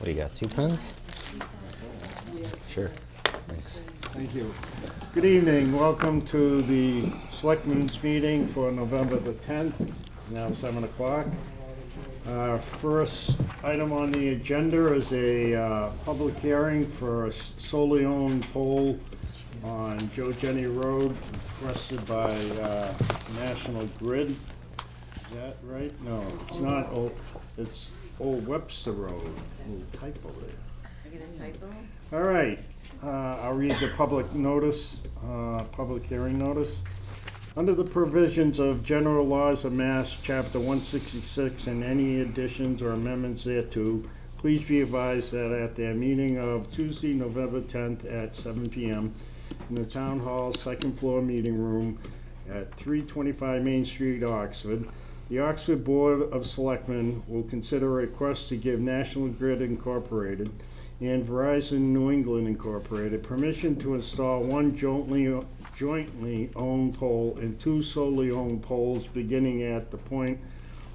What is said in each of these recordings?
What do you got, 2 pens? Sure, thanks. Thank you. Good evening. Welcome to the Selectmen's Meeting for November the 10th. It's now 7 o'clock. First item on the agenda is a public hearing for a solely owned pole on Joe Jenny Road requested by National Grid. Is that right? No, it's not. It's Old Webster Road. Little typo there. I get a typo? All right, I'll read the public notice, public hearing notice. Under the provisions of General Laws of Mass, Chapter 166, and any additions or amendments thereto, please be advised that at their meeting of Tuesday, November 10th at 7 p.m. in the Town Hall, second floor meeting room at 325 Main Street, Oxford, the Oxford Board of Selectmen will consider a request to give National Grid Incorporated and Verizon New England Incorporated permission to install one jointly owned pole and 2 solely owned poles beginning at the point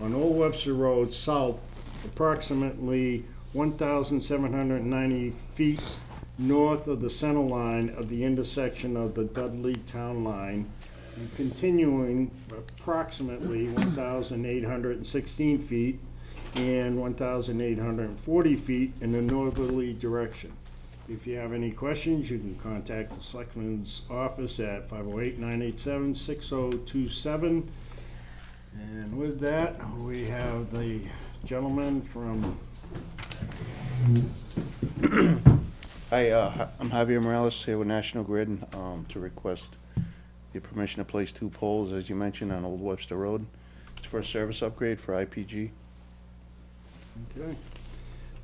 on Old Webster Road south, approximately 1,790 feet north of the center line of the intersection of the Dudley Town Line, and continuing approximately 1,816 feet and 1,840 feet in a northerly direction. If you have any questions, you can contact the Selectman's office at 508-987-6027. And with that, we have the gentleman from... Hi, I'm Javier Morales here with National Grid to request the permission to place 2 poles, as you mentioned, on Old Webster Road. It's for a service upgrade for IPG. Okay.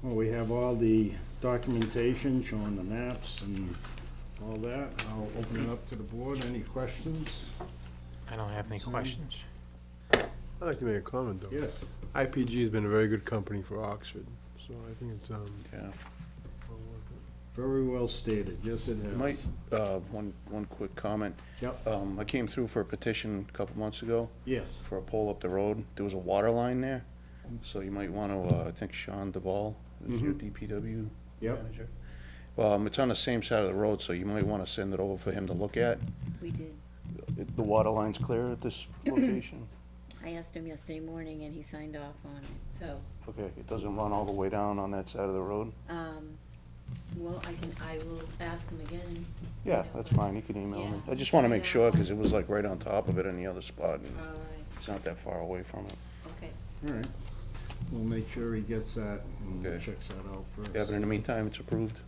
Well, we have all the documentation showing the maps and all that. I'll open it up to the board. Any questions? I don't have any questions. I'd like to make a comment, though. Yes. IPG has been a very good company for Oxford, so I think it's, Yeah. well worth it. Very well stated. Yes, it has. Might, one quick comment. Yep. I came through for a petition a couple months ago Yes. for a pole up the road. There was a water line there, so you might want to, I think Sean Duvall is your DPW Yep. manager. It's on the same side of the road, so you might want to send it over for him to look at. We did. The water line's clear at this location? I asked him yesterday morning and he signed off on it, so, Okay, it doesn't run all the way down on that side of the road? well, I will ask him again. Yeah, that's fine, you can email me. Yeah. I just want to make sure, because it was like right on top of it on the other spot, and All right, it's not that far away from it. okay. All right. We'll make sure he gets that and Okay. checks that out first. Yeah, but in the meantime, it's approved.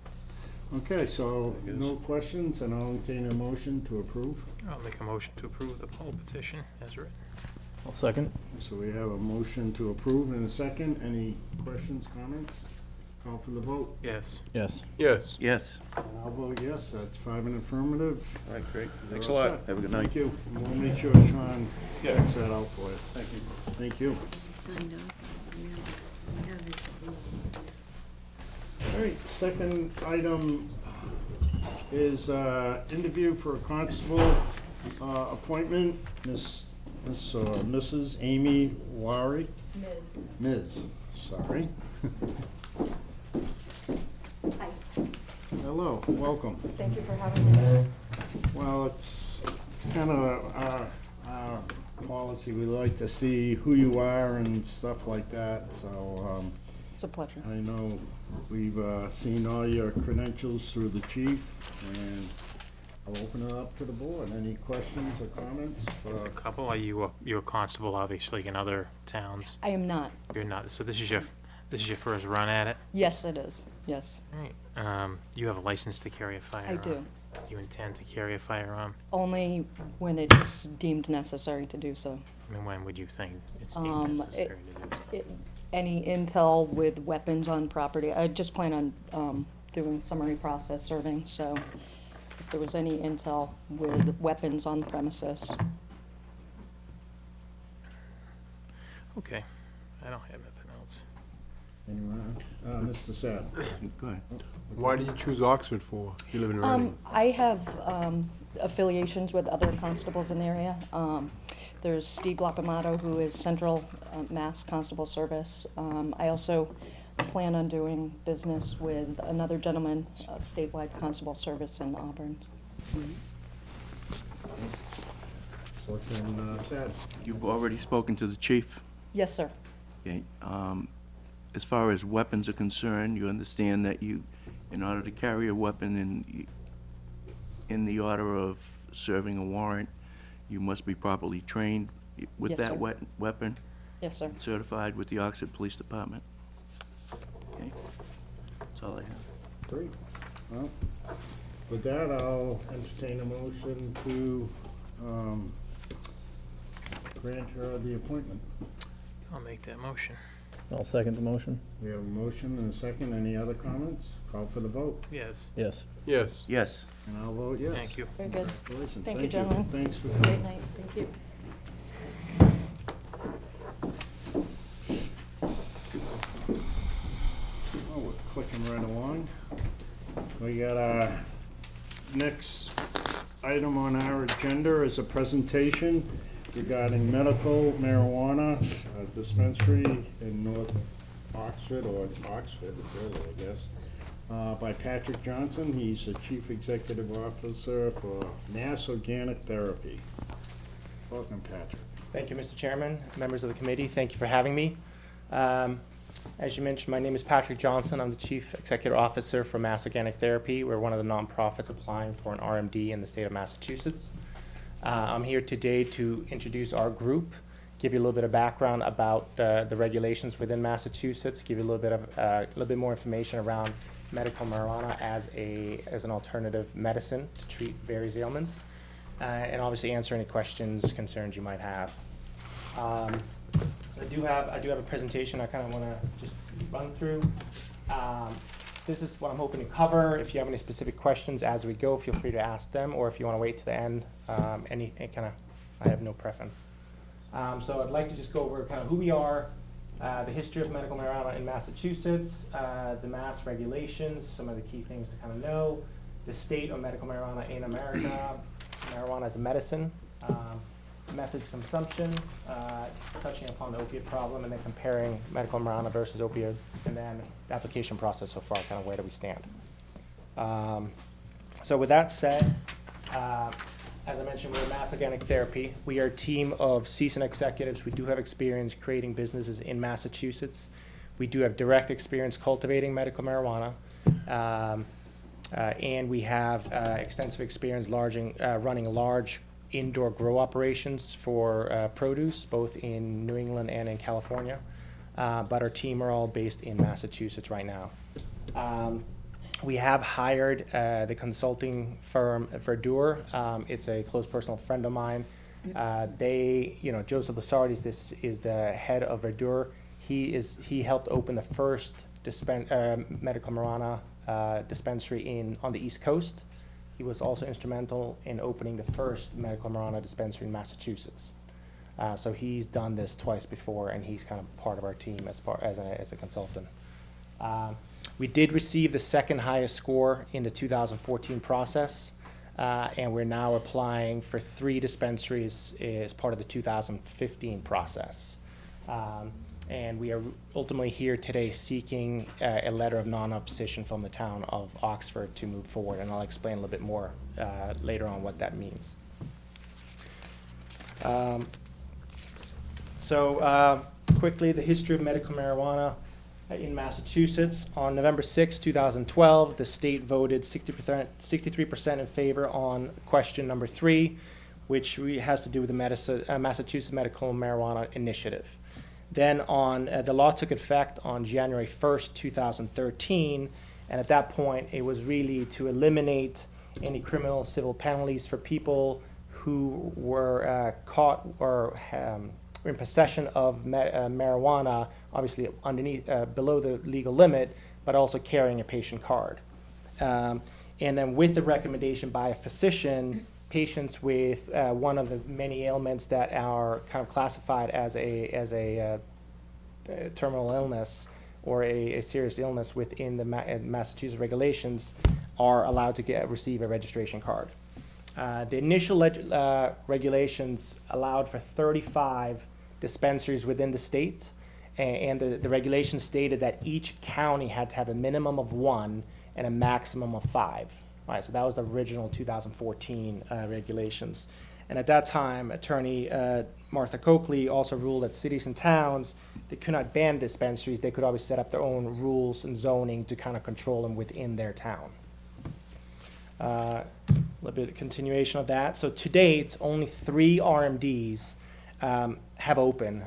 Okay, so I guess. no questions, and I'll entertain a motion to approve. I'll make a motion to approve the poll petition as written. I'll second. So we have a motion to approve in a second. Any questions, comments? Call for the vote. Yes. Yes. Yes. Yes. And I'll vote yes. That's 5 in affirmative. All right, great. Thanks a You're all lot. set. Have a good night. Thank you. And we'll make sure Sean Yeah. checks that out for you. Thank you. Thank you. He signed off on it. We have his approval. All right, second item is interview for a constable appointment. Mrs. Amy Lowry. Ms. Sorry. Hi, Hello, welcome. thank you for having me. Well, it's kind of our policy. We like to see who you are and stuff like that, so It's a pleasure. I know we've seen all your credentials through the chief, and I'll open it up to the board. Any questions or comments? There's a couple. Are you're a constable, obviously, in other towns? I am not. You're not. So this is your first run at it. Yes, it is. Yes, All right. You have a license to carry a firearm. I do. You intend to carry a firearm? Only when it's deemed necessary to do so. I mean, when would you think it's deemed necessary to do so? Any intel with weapons on property, I just plan on doing summary process serving, so if there was any intel with weapons on premises. Okay. I don't have nothing else. Anyone? Mr. Sad. Go ahead. Why did you choose Oxford for? You live in Reading. I have affiliations with other constables in the area. There's Steve Lapamato, who is Central Mass Constable Service. I also plan on doing business with another gentleman of statewide constable service in Auburn. Selectman Sad. You've already spoken to the chief. Yes, sir. Okay. As far as weapons are concerned, you understand that in order to carry a weapon in the order of serving a warrant, you must be properly trained with Yes, that sir. weapon, Yes, sir. certified with the Oxford Police Department. Okay. That's all I have. Great. Well, with that, I'll entertain a motion to grant her the appointment. I'll make that motion. I'll second the motion. We have a motion and a second. Any other comments? Call for the vote. Yes. Yes. Yes. Yes. And I'll vote yes. Thank you. Very good. Congratulations. Thank you, gentlemen. Thanks for Great coming. night. Thank you. Oh, we're clicking right along. We got our next item on our agenda is a presentation regarding medical marijuana dispensary in North Oxford, or Oxford, really, I guess, by Patrick Johnson. He's the Chief Executive Officer for Mass Organic Therapy. Welcome, Patrick. Thank you, Mr. Chairman, members of the committee. Thank you for having me. As you mentioned, my name is Patrick Johnson. I'm the Chief Executive Officer for Mass Organic Therapy. We're one of the nonprofits applying for an RMD in the state of Massachusetts. I'm here today to introduce our group, give you a little bit of background about the regulations within Massachusetts, give you a little bit more information around medical marijuana as an alternative medicine to treat various ailments, and obviously answer any questions, concerns you might have. I do have a presentation I kind of want to just run through. This is what I'm hoping to cover. If you have any specific questions as we go, feel free to ask them, or if you want to wait to the end, I have no preference. So I'd like to just go over kind of who we are, the history of medical marijuana in Massachusetts, the mass regulations, some of the key things to kind of know, the state of medical marijuana in America, marijuana as a medicine, methods of consumption, touching upon the opiate problem, and then comparing medical marijuana versus opioids, and then the application process so far, kind of where do we stand. So with that said, as I mentioned, we're Mass Organic Therapy. We are a team of seasoned executives. We do have experience creating businesses in Massachusetts. We do have direct experience cultivating medical marijuana. And we have extensive experience running large indoor grow operations for produce, both in New England and in California. But our team are all based in Massachusetts right now. We have hired the consulting firm Verdure. It's a close personal friend of mine. Joseph Lasardi is the head of Verdure. He helped open the first medical marijuana dispensary on the East Coast. He was also instrumental in opening the first medical marijuana dispensary in Massachusetts. So he's done this twice before, and he's kind of part of our team as a consultant. We did receive the second highest score in the 2014 process, and we're now applying for 3 dispensaries as part of the 2015 process. And we are ultimately here today seeking a letter of non-opposition from the town of Oxford to move forward, and I'll explain a little bit more later on what that means. Quickly, the history of medical marijuana in Massachusetts. On November 6, 2012, the state voted 63% in favor on question number 3, which has to do with the Massachusetts Medical Marijuana Initiative. Then the law took effect on January 1st, 2013, and at that point it was really to eliminate any criminal civil penalties for people who were caught or in possession of marijuana, obviously below the legal limit, but also carrying a patient card. And then with the recommendation by a physician, patients with one of the many ailments that are kind of classified as a terminal illness or a serious illness within the Massachusetts regulations are allowed to receive a registration card. The initial regulations allowed for 35 dispensaries within the state, and the regulations stated that each county had to have a minimum of 1 and a maximum of 5. Right, so that was the original 2014 regulations. And at that time, Attorney Martha Coakley also ruled that cities and towns, they could not ban dispensaries. They could always set up their own rules and zoning to kind of control them within their town. A little bit of continuation of that. So to date, only 3 RMDs have opened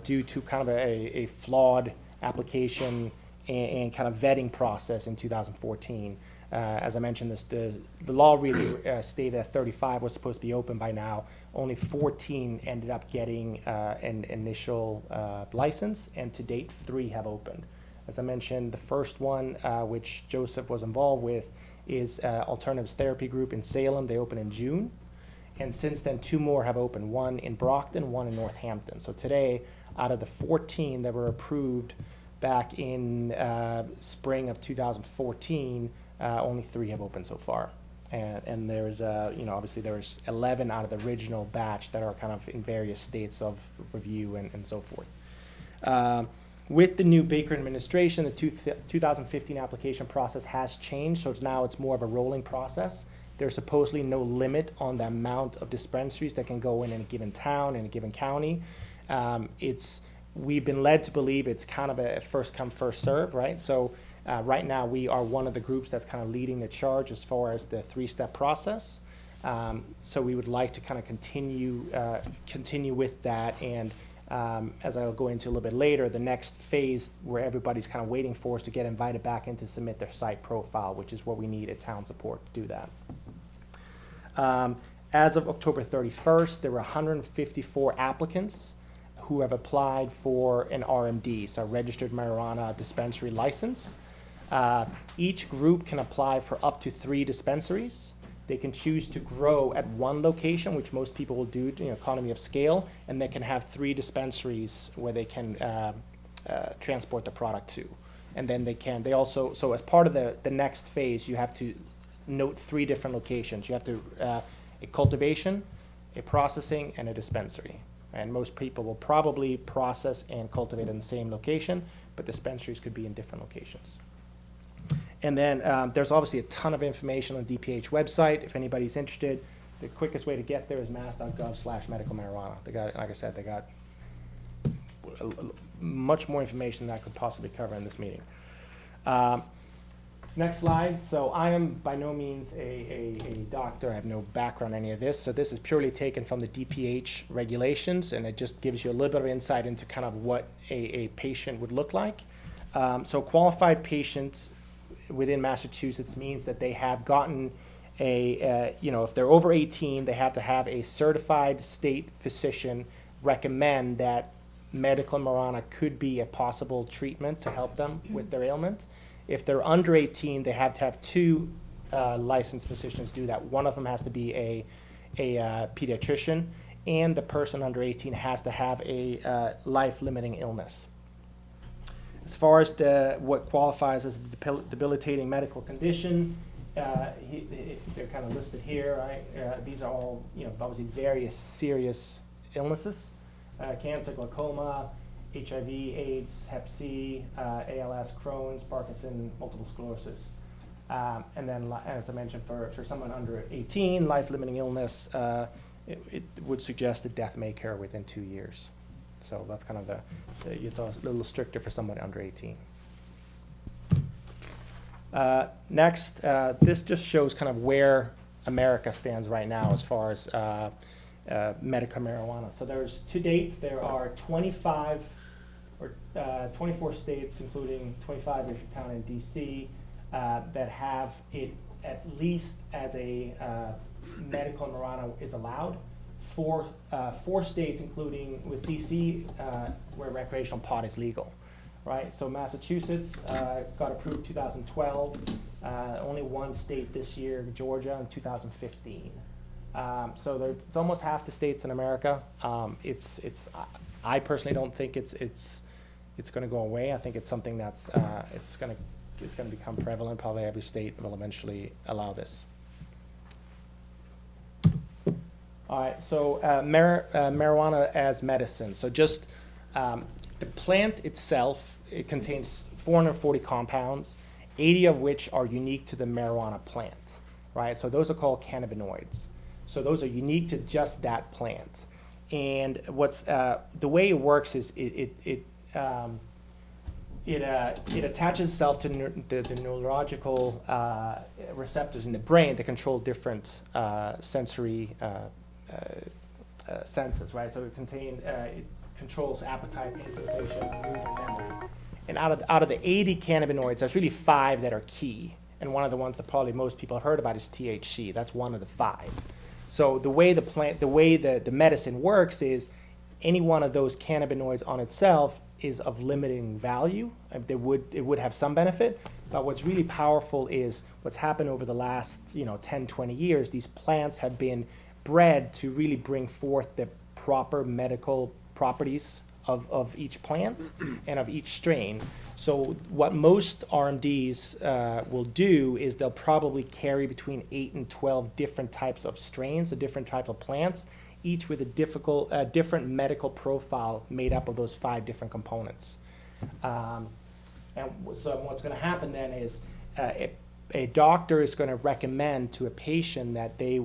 due to kind of a flawed application and kind of vetting process in 2014. As I mentioned, the law really stated that 35 was supposed to be open by now. Only 14 ended up getting an initial license, and to date, 3 have opened. As I mentioned, the first one, which Joseph was involved with, is Alternatives Therapy Group in Salem. They opened in June. And since then, 2 more have opened, one in Brockton, one in Northampton. So today, out of the 14 that were approved back in spring of 2014, only 3 have opened so far. And there's, obviously there's 11 out of the original batch that are kind of in various states of review and so forth. With the new Baker administration, the 2015 application process has changed, so it's more of a rolling process. There's supposedly no limit on the amount of dispensaries that can go in a given town, in a given county. We've been led to believe it's kind of a first come, first serve, right? So right now we are one of the groups that's kind of leading the charge as far as the 3-step process. So we would like to kind of continue with that, and as I'll go into a little bit later, the next phase where everybody's kind of waiting for is to get invited back in to submit their site profile, which is what we need at town support to do that. As of October 31st, there were 154 applicants who have applied for an RMD, so a registered marijuana dispensary license. Each group can apply for up to 3 dispensaries. They can choose to grow at one location, which most people will do, economy of scale, and they can have 3 dispensaries where they can transport the product to. And then they also, so as part of the next phase, you have to note 3 different locations. You have to, a cultivation, a processing, and a dispensary. And most people will probably process and cultivate in the same location, but dispensaries could be in different locations. And then there's obviously a ton of information on the DPH website. If anybody's interested, the quickest way to get there is mass.gov/medical marijuana. They got, like I said, they got much more information than I could possibly cover in this meeting. Next slide. So I am by no means a doctor. I have no background in any of this. So this is purely taken from the DPH regulations, and it just gives you a little bit of insight into kind of what a patient would look like. So qualified patients within Massachusetts means that they have gotten if they're over 18, they have to have a certified state physician recommend that medical marijuana could be a possible treatment to help them with their ailment. If they're under 18, they have to have 2 licensed physicians do that. One of them has to be a pediatrician, and the person under 18 has to have a life-limiting illness. As far as what qualifies as a debilitating medical condition, they're kind of listed here, right? These are all, obviously various serious illnesses: cancer, glaucoma, HIV, AIDS, Hep C, ALS, Crohn's, Parkinson, multiple sclerosis. And then, as I mentioned, for someone under 18, life-limiting illness, it would suggest that death may occur within 2 years. So that's kind of it's also a little stricter for someone under 18. Next, this just shows kind of where America stands right now as far as medical marijuana. So to date, there are 24 states, including 25 if you count in DC, that have it at least as a medical marijuana is allowed. 4 states, including with DC, where recreational pot is legal, right? So Massachusetts got approved 2012. Only 1 state this year, Georgia, in 2015. So it's almost half the states in America. I personally don't think it's going to go away. I think it's something that's it's going to become prevalent. Probably every state will eventually allow this. All right, so marijuana as medicine. So just The plant itself, it contains 440 compounds, 80 of which are unique to the marijuana plant, right? So those are called cannabinoids. So those are unique to just that plant. And what's the way it works is it attaches itself to the neurological receptors in the brain that control different sensory senses, right? So it controls appetite, pain sensation, mood, and memory. And out of the 80 cannabinoids, there's really 5 that are key. And one of the ones that probably most people have heard about is THC. That's one of the 5. So the way the medicine works is any one of those cannabinoids on itself is of limiting value. It would have some benefit, but what's really powerful is what's happened over the last 10, 20 years. These plants have been bred to really bring forth the proper medical properties of each plant and of each strain. So what most RMDs will do is they'll probably carry between 8 and 12 different types of strains, a different type of plants, each with a different medical profile made up of those 5 different components. And so what's going to happen then is a doctor is going to recommend to a patient that they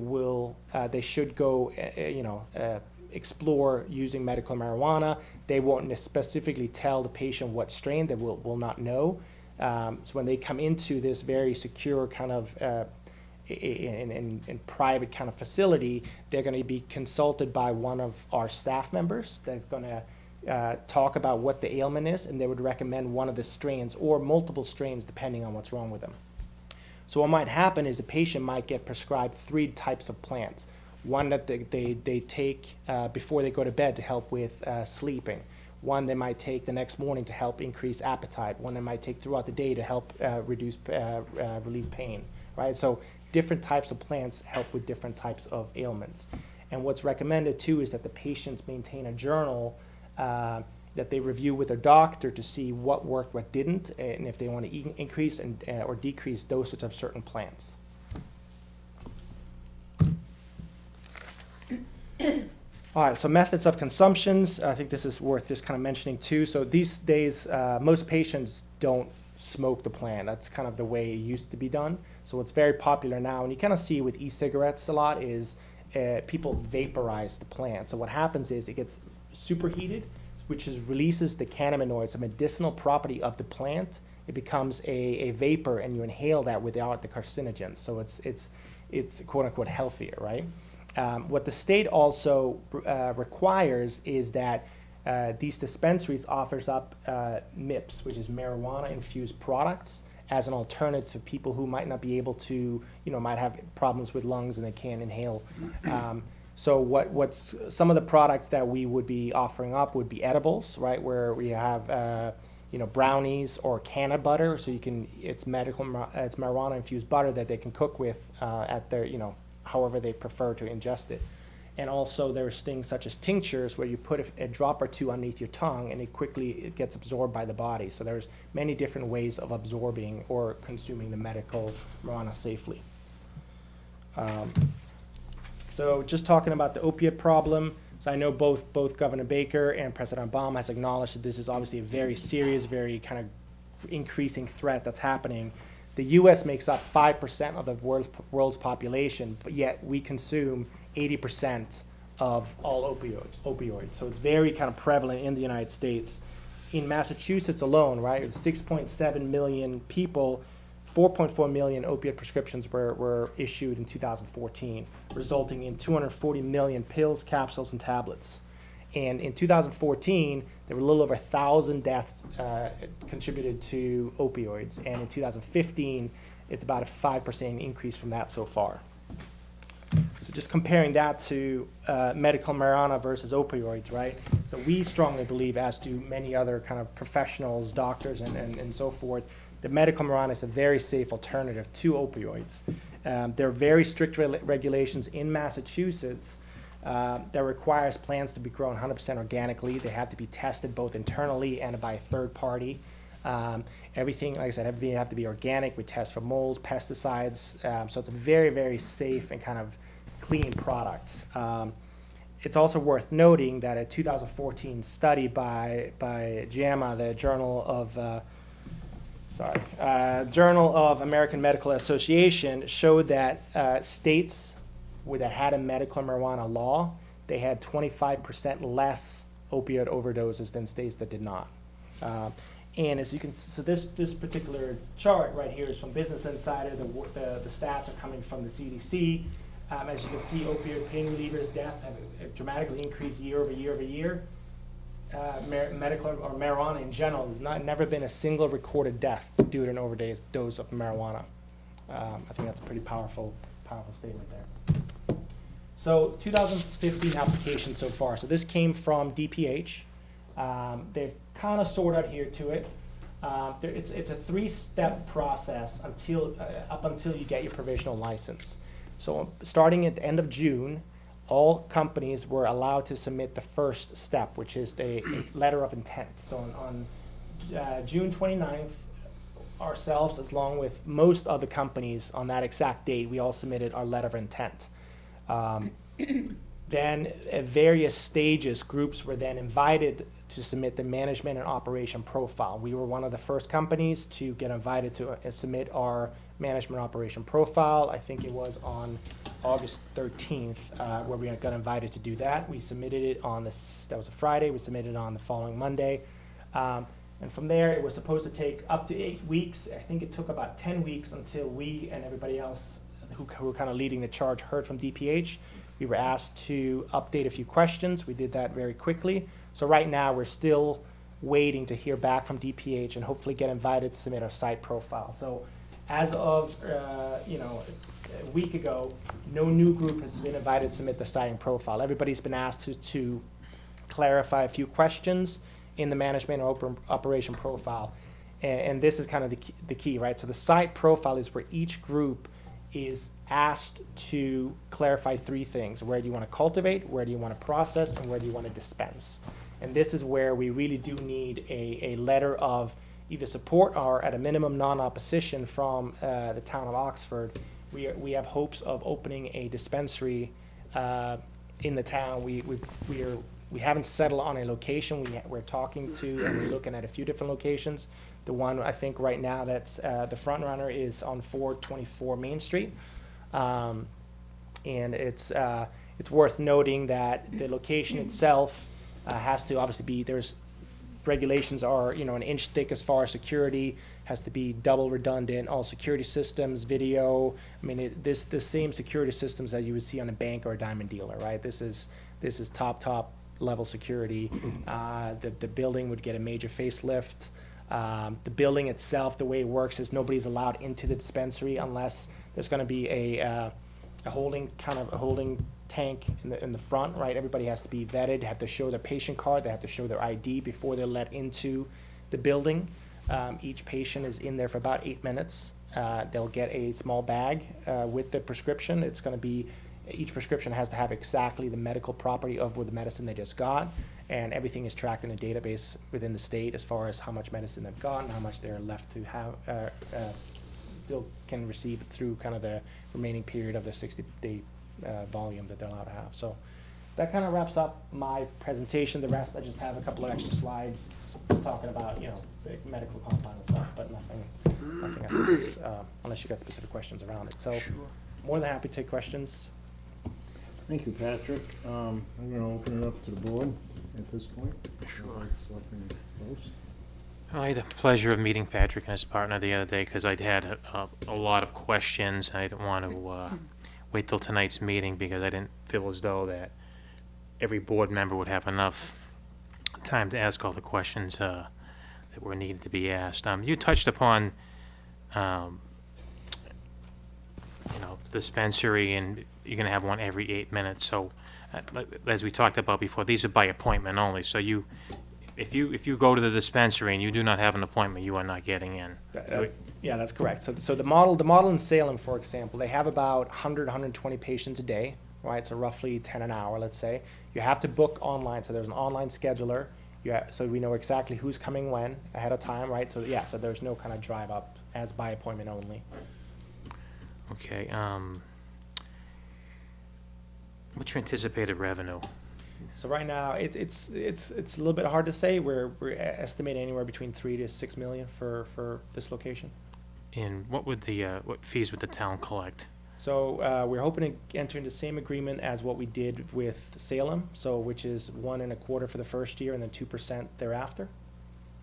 should go, explore using medical marijuana. They won't specifically tell the patient what strain. They will not know. So when they come into this very secure kind of in private kind of facility, they're going to be consulted by one of our staff members that's going to talk about what the ailment is, and they would recommend one of the strains or multiple strains depending on what's wrong with them. So what might happen is a patient might get prescribed 3 types of plants. One that they take before they go to bed to help with sleeping. One they might take the next morning to help increase appetite. One they might take throughout the day to help relieve pain, right? So different types of plants help with different types of ailments. And what's recommended too is that the patients maintain a journal that they review with their doctor to see what worked, what didn't, and if they want to increase or decrease dosage of certain plants. All right, so methods of consumptions. I think this is worth just kind of mentioning too. So these days, most patients don't smoke the plant. That's kind of the way it used to be done. So what's very popular now, and you kind of see with e-cigarettes a lot, is people vaporize the plant. So what happens is it gets superheated, which releases the cannabinoids, the medicinal property of the plant. It becomes a vapor, and you inhale that without the carcinogens. So it's quote unquote healthier, right? What the state also requires is that these dispensaries offers up MIPS, which is marijuana-infused products, as an alternative to people who might not be able to, might have problems with lungs and they can't inhale. So what's some of the products that we would be offering up would be edibles, right? Where we have brownies or canna butter, so it's marijuana infused butter that they can cook with at their however they prefer to ingest it. And also there's things such as tinctures where you put a drop or 2 underneath your tongue and it gets absorbed by the body. So there's many different ways of absorbing or consuming the medical marijuana safely. So just talking about the opiate problem. So I know both Governor Baker and President Obama has acknowledged that this is obviously a very serious, very kind of increasing threat that's happening. The U.S. makes up 5% of the world's population, but yet we consume 80% of all opioids. So it's very kind of prevalent in the United States. In Massachusetts alone, right, it's 6.7 million people, 4.4 million opiate prescriptions were issued in 2014, resulting in 240 million pills, capsules, and tablets. And in 2014, there were a little over 1,000 deaths contributed to opioids. And in 2015, it's about a 5% increase from that so far. So just comparing that to medical marijuana versus opioids, right? So we strongly believe, as do many other kind of professionals, doctors, and so forth, that medical marijuana is a very safe alternative to opioids. There are very strict regulations in Massachusetts that requires plants to be grown 100% organically. They have to be tested both internally and by a third party. Everything, like I said, everything have to be organic. We test for mold, pesticides. So it's a very, very safe and kind of clean product. It's also worth noting that a 2014 study by JAMA, the Journal of American Medical Association, showed that states that had a medical marijuana law, they had 25% less opioid overdoses than states that did not. And as you can, so this particular chart right here is from Business Insider. The stats are coming from the CDC. As you can see, opioid pain relievers death have dramatically increased year over year over year. Medical or marijuana in general, there's never been a single recorded death due to an overdose of marijuana. I think that's a pretty powerful statement there. So 2015 applications so far. So this came from DPH. They've kind of sorted out here to it. It's a 3-step process up until you get your provisional license. So starting at the end of June, all companies were allowed to submit the first step, which is a letter of intent. So on June 29th, ourselves, as long with most other companies on that exact date, we all submitted our letter of intent. Then at various stages, groups were then invited to submit the management and operation profile. We were one of the first companies to get invited to submit our management operation profile. I think it was on August 13th where we got invited to do that. We submitted it on that was a Friday. We submitted it on the following Monday. And from there, it was supposed to take up to 8 weeks. I think it took about 10 weeks until we and everybody else who were kind of leading the charge heard from DPH. We were asked to update a few questions. We did that very quickly. So right now, we're still waiting to hear back from DPH and hopefully get invited to submit our site profile. So as of a week ago, no new group has been invited to submit their site profile. Everybody's been asked to clarify a few questions in the management or operation profile. And this is kind of the key, right? So the site profile is where each group is asked to clarify 3 things. Where do you want to cultivate, where do you want to process, and where do you want to dispense? And this is where we really do need a letter of either support or at a minimum non-opposition from the town of Oxford. We have hopes of opening a dispensary in the town. We haven't settled on a location. We're talking to and we're looking at a few different locations. The one I think right now that's the front runner is on 424 Main Street, and it's worth noting that the location itself has to obviously be, there's regulations are an inch thick as far as security, has to be double redundant, all security systems, video. I mean, the same security systems that you would see on a bank or a diamond dealer, right? This is top level security. The building would get a major facelift. The building itself, the way it works is nobody's allowed into the dispensary unless there's going to be a holding tank in the front, right? Everybody has to be vetted, have to show their patient card, they have to show their ID before they're let into the building. Each patient is in there for about 8 minutes. They'll get a small bag with the prescription. It's going to be, each prescription has to have exactly the medical property of the medicine they just got, and everything is tracked in a database within the state as far as how much medicine they've got and how much they're left to have, still can receive through kind of the remaining period of the 60-day volume that they're allowed to have. So that kind of wraps up my presentation. The rest, I just have a couple of extra slides just talking about, the medical compound and stuff, but nothing else, unless you got specific questions around it. So more than happy to take questions. Thank you, Patrick. I'm going to open it up to the board at this point. Sure. Selectman Gross. I had the pleasure of meeting Patrick and his partner the other day because I'd had a lot of questions. I didn't want to wait till tonight's meeting because I didn't feel as though that every board member would have enough time to ask all the questions that were needed to be asked. You touched upon, dispensary, and you're going to have one every 8 minutes. So, as we talked about before, these are by appointment only. So if you go to the dispensary and you do not have an appointment, you are not getting in. Yeah, that's correct. So the model in Salem, for example, they have about 120 patients a day, right? So roughly 10 an hour, let's say. You have to book online. So there's an online scheduler. So we know exactly who's coming when ahead of time, right? So yeah, so there's no kind of drive up, as by appointment only. Okay. What's your anticipated revenue So right now, it's a little bit hard to say. We're estimating anywhere between 3 to 6 million for this location. And what would the, what fees would the town collect? So we're hoping to enter into the same agreement as what we did with Salem, so which is 1.25% for the first year and then 2% thereafter.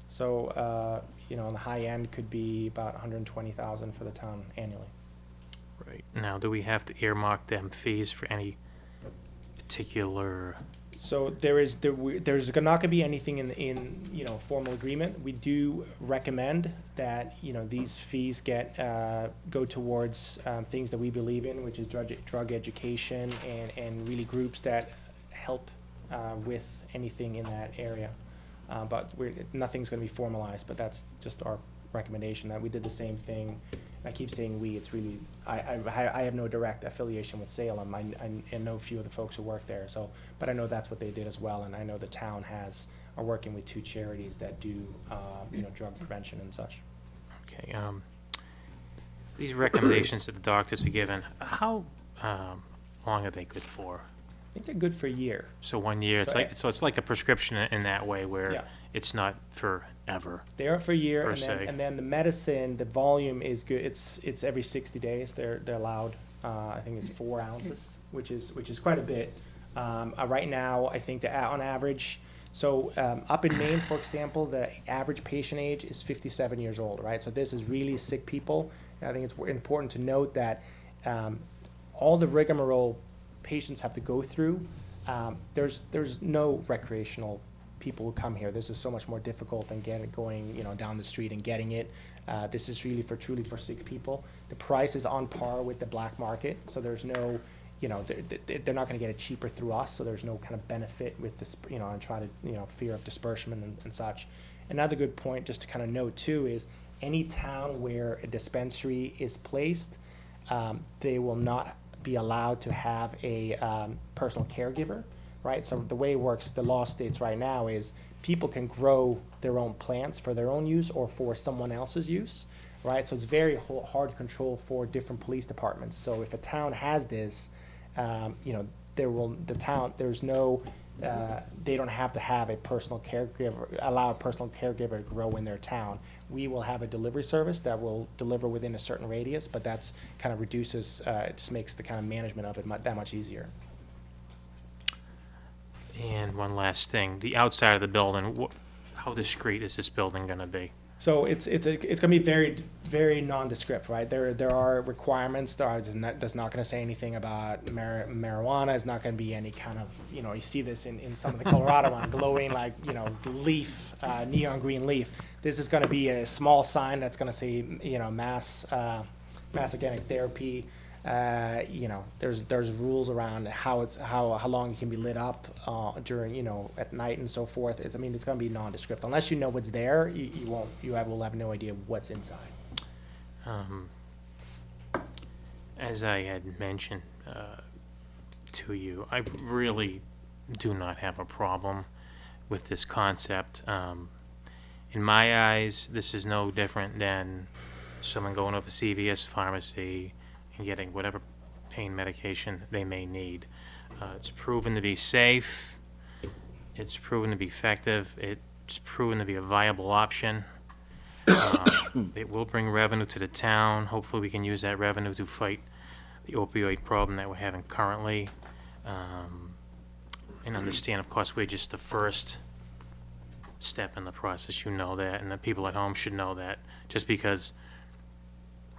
So on the high end could be about 120,000 for the town annually. Right. Now, do we have to earmark them fees for any particular? So there's not going to be anything in formal agreement. We do recommend that these fees go towards things that we believe in, which is drug education and really groups that help with anything in that area. But nothing's going to be formalized. But that's just our recommendation. That we did the same thing. I keep saying we. It's really I have no direct affiliation with Salem. I know a few of the folks who work there. So, but I know that's what they did as well. And I know the town are working with 2 charities that do drug prevention and such. Okay. These recommendations that the doctors are given, how long are they good for? I think they're good for a year. So 1 year. It's like a prescription in that way, where Yeah. it's not forever. They are for a year, Per and then, se. and then the medicine, the volume is good. It's every 60 days. They're allowed. I think it's 4 ounces, which is quite a bit. Right now, I think that on average, so up in Maine, for example, the average patient age is 57 years old. Right, so this is really sick people. And I think it's important to note that all the rigmarole patients have to go through. There's no recreational people who come here. This is so much more difficult than going down the street and getting it. This is really truly for sick people. The price is on par with the black market, so there's no, they're not going to get it cheaper through us. So there's no kind of benefit with this, and try to fear of disbursement and such. Another good point, just to kind of note too, is any town where a dispensary is placed, they will not be allowed to have a personal caregiver, right? So the way it works, the law states right now is people can grow their own plants for their own use or for someone else's use, right? So it's very hard to control for different police departments. So if a town has this, they don't have to have a personal caregiver, allow a personal caregiver to grow in their town. We will have a delivery service that will deliver within a certain radius, but that's kind of reduces, it just makes the kind of management of it that much easier. And one last thing, the outside of the building, how discreet is this building going to be? So it's going to be very, very nondescript, right? There are requirements. There's not going to say anything about marijuana. It's not going to be any kind of, you see this in some of the Colorado one, glowing like, leaf, neon green leaf. This is going to be a small sign that's going to say, mass organic therapy. There's rules around how long it can be lit up during at night and so forth. It's going to be nondescript unless you know what's there. You will have no idea what's inside. As I had mentioned to you, I really do not have a problem with this concept. In my eyes, this is no different than someone going up a CVS pharmacy and getting whatever pain medication they may need. It's proven to be safe. It's proven to be effective. It's proven to be a viable option. It will bring revenue to the town. Hopefully we can use that revenue to fight the opioid problem that we're having currently. And understand, of course, we're just the first step in the process. You know that, and the people at home should know that. Just because,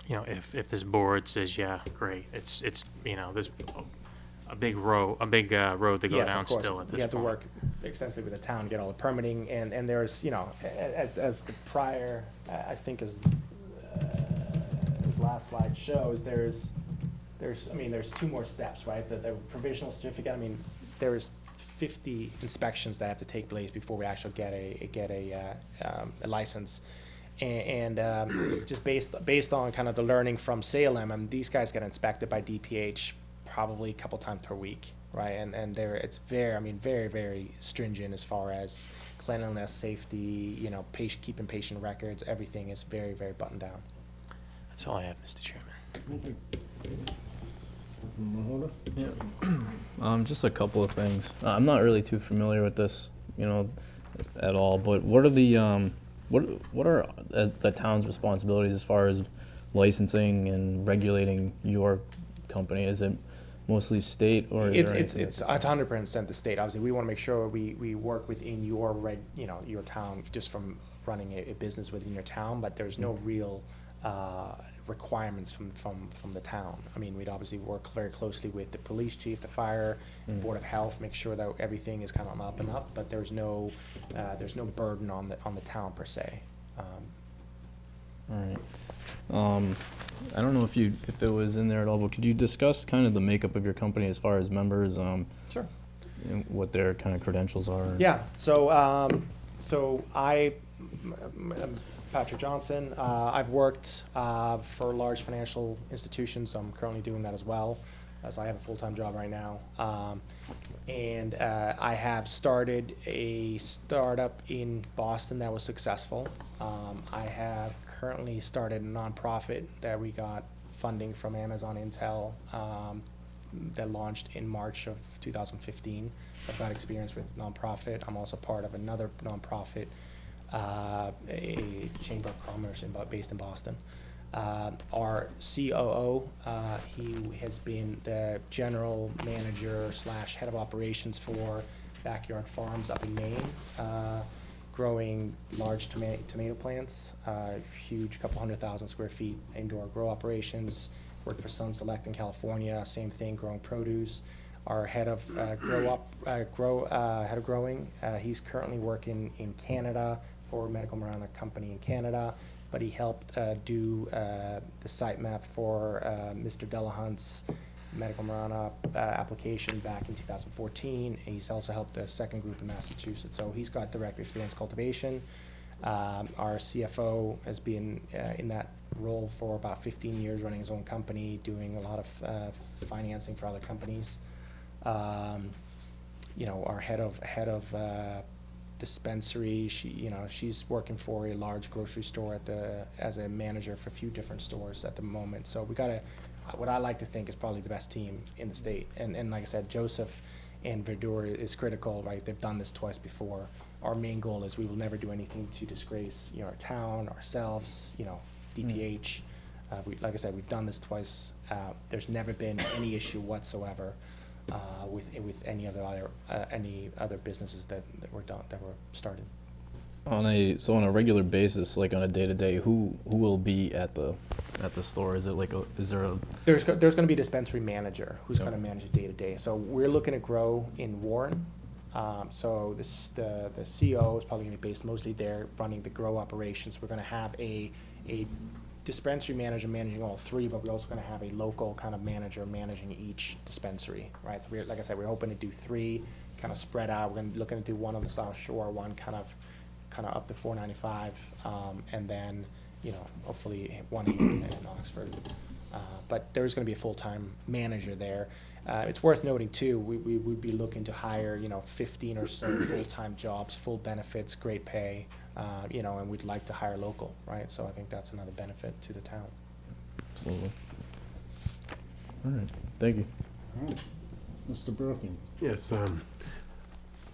if this board says, yeah, great, it's there's a big road to go Yes, down of course. still at this point. You have to work extensively with the town, get all the permitting, and there's, as the prior, I think as his last slide shows, there's 2 more steps, right? The provisional certificate, there's 50 inspections that have to take place before we actually get a license. And just based on kind of the learning from Salem, these guys get inspected by DPH probably a couple times per week, right? And it's very, very stringent as far as cleanliness, safety, keeping patient records. Everything is very, very buttoned down. That's all I have, Mr. Chairman. Mahoda? Just a couple of things. I'm not really too familiar with this, at all. But what are the town's responsibilities as far as licensing and regulating your company? Is it mostly state, or is there anything? It's 100% the state. Obviously, we want to make sure we work within your your town, just from running a business within your town, but there's no real requirements from the town. I mean, we'd obviously work very closely with the police chief, the fire, board of health, make sure that everything is kind of up and up, but there's no burden on the town per se. All right. I don't know if it was in there at all, but could you discuss kind of the makeup of your company as far as members? Sure. And what their kind of credentials are? Yeah. So I'm Patrick Johnson. I've worked for large financial institutions. I'm currently doing that as well, as I have a full-time job right now. And I have started a startup in Boston that was successful. I have currently started a nonprofit that we got funding from Amazon Intel that launched in March of 2015. I've got experience with nonprofit. I'm also part of another nonprofit, a chamber of commerce based in Boston. Our COO, he has been the general manager / head of operations for Backyard Farms up in Maine, growing large tomato plants, huge, couple 100,000 square feet indoor grow operations. Worked for Sun Select in California, same thing, growing produce. Our head of head of growing, he's currently working in Canada for a medical marijuana company in Canada, but he helped do the site map for Mr. Delahunt's medical marijuana application back in 2014. And he's also helped a second group in Massachusetts. So he's got direct experience cultivation. Our CFO has been in that role for about 15 years, running his own company, doing a lot of financing for other companies. Our head of dispensary, she's working for a large grocery store as a manager for a few different stores at the moment. So we got what I like to think is probably the best team in the state. And like I said, Joseph and Verdure is critical, right? They've done this twice before. Our main goal is we will never do anything to disgrace, our town, ourselves, DPH. Like I said, we've done this twice. There's never been any issue whatsoever with any other businesses that were started. On a regular basis, like on a day-to-day, who will be at the store? Is it There's going to be a dispensary manager who's Yep. going to manage it day to day. So we're looking to grow in Warren. So the CO is probably going to be based mostly there, running the grow operations. We're going to have a dispensary manager managing all three, but we're also going to have a local kind of manager managing each dispensary, right? So like I said, we're hoping to do three, kind of spread out. We're looking to do one on the South Shore, one kind of up to 495, and then hopefully one in Oxford. But there's going to be a full-time manager there. It's worth noting too, we would be looking to hire 15 or so full-time jobs, full benefits, great pay, and we'd like to hire local, right? So I think that's another benefit to the town. Absolutely. All right. Thank you. All right. Mr. Brookings? Yes,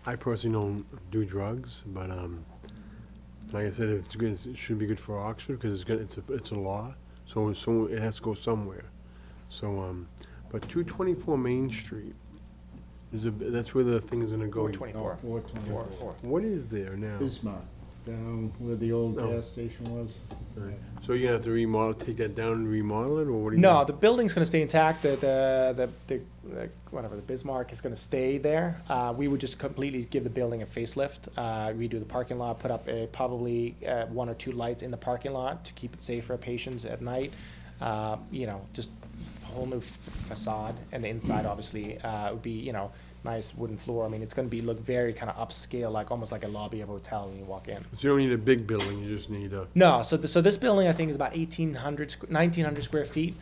I personally don't do drugs, but like I said, it's good. It should be good for Oxford because it's a law, so it has to go somewhere. So, but 224 Main Street that's where the thing's gonna go. 424. 424. What is there now? Bismarck, down where the old Oh. gas station was. Right. So you're gonna have to take that down and remodel it, or what do you? No, the building's going to stay intact. The Bismarck is going to stay there. We would just completely give the building a facelift, redo the parking lot, put up probably 1 or 2 lights in the parking lot to keep it safe for patients at night. Just a whole new facade, and the inside obviously would be nice wooden floor. I mean, it's going to look very kind of upscale, like almost like a lobby of a hotel when you walk in. So you don't need a big building. You just need a. No, so this building I think is about 1,900 square feet.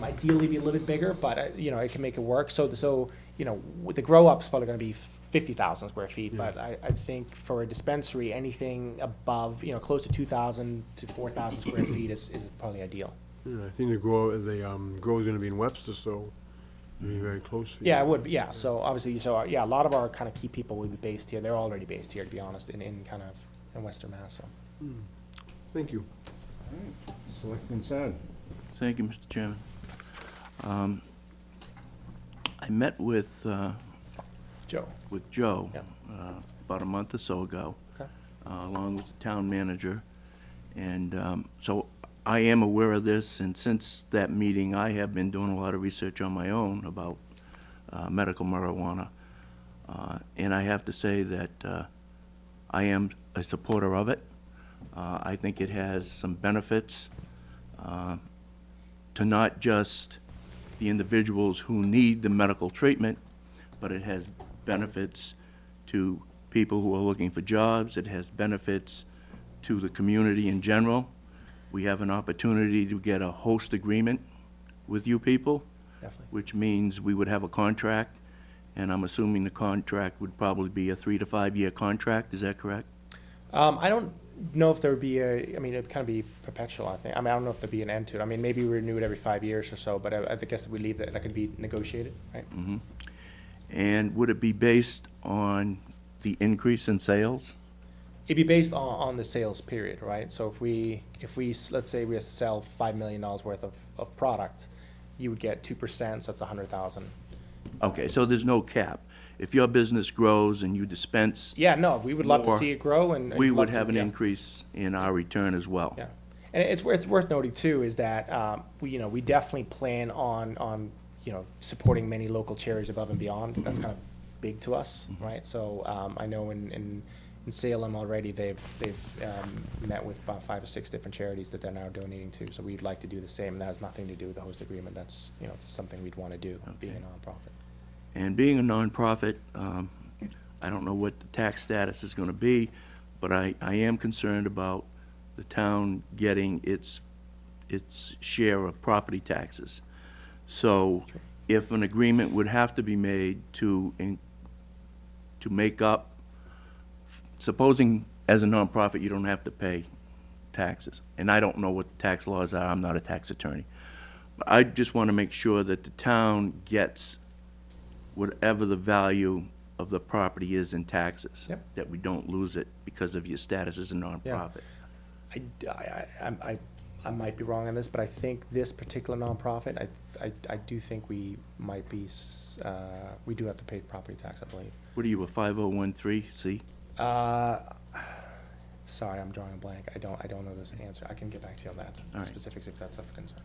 Ideally, be a little bit bigger, but it can make it work. So with the grow up is probably going to be 50,000 square feet. Yeah. But I think for a dispensary, anything above close to 2,000 to 4,000 square feet is probably ideal. I think the grow is gonna be in Webster, so Be very close for you. Yeah, it would, be, yeah, so obviously, yeah, a lot of our kind of key people will be based here, they're already based here, to be honest, in kind of, in Western Mass, so. Thank you. Selectman Sad. Thank you, Mr. Chairman. I met with Joe? Joe Yeah. about a month or so ago, Okay. along with the town manager. And so I am aware of this, and since that meeting, I have been doing a lot of research on my own about medical marijuana. And I have to say that I am a supporter of it. I think it has some benefits to not just the individuals who need the medical treatment, but it has benefits to people who are looking for jobs. It has benefits to the community in general. We have an opportunity to get a host agreement with you people, Definitely. which means we would have a contract, and I'm assuming the contract would probably be a 3 to 5 year contract. Is that correct? I don't know if there would be I mean, it'd kind of be perpetual, I think. I mean, I don't know if there'd be an end to it. I mean, maybe we renew it every 5 years or so, but I guess if we leave that could be negotiated, right? And would it be based on the increase in sales? It'd be based on the sales period, right? So if we, let's say we sell $5 million worth of product, you would get 2%, so that's 100,000. Okay, so there's no cap. If your business grows and you dispense, Yeah, no, we would love to More, see it grow and. we love would to- have an yeah. increase in our return as well. Yeah, and it's worth noting too is that we definitely plan on supporting many local charities above and beyond. That's kind of big to us, right? So I know in Salem already they've met with about 5 or 6 different charities that they're now donating to. So we'd like to do the same. And that has nothing to do with the host agreement. That's just something we'd want to do, being a nonprofit. And being a nonprofit, I don't know what the tax status is going to be, but I am concerned about the town getting its share of property taxes. So if an agreement would have to be made to make up, supposing as a nonprofit you don't have to pay taxes, and I don't know what the tax laws are, I'm not a tax attorney, but I just want to make sure that the town gets whatever the value of the property is in taxes. Yep. That we don't lose it because of your status as a nonprofit. I might be wrong on this, but I think this particular nonprofit, I do think we might be, we do have to pay property tax, I believe. What are you, a 5013C? Sorry, I'm drawing a blank. I don't know this answer. I can get back to you on that, All right. specifics if that's of concern.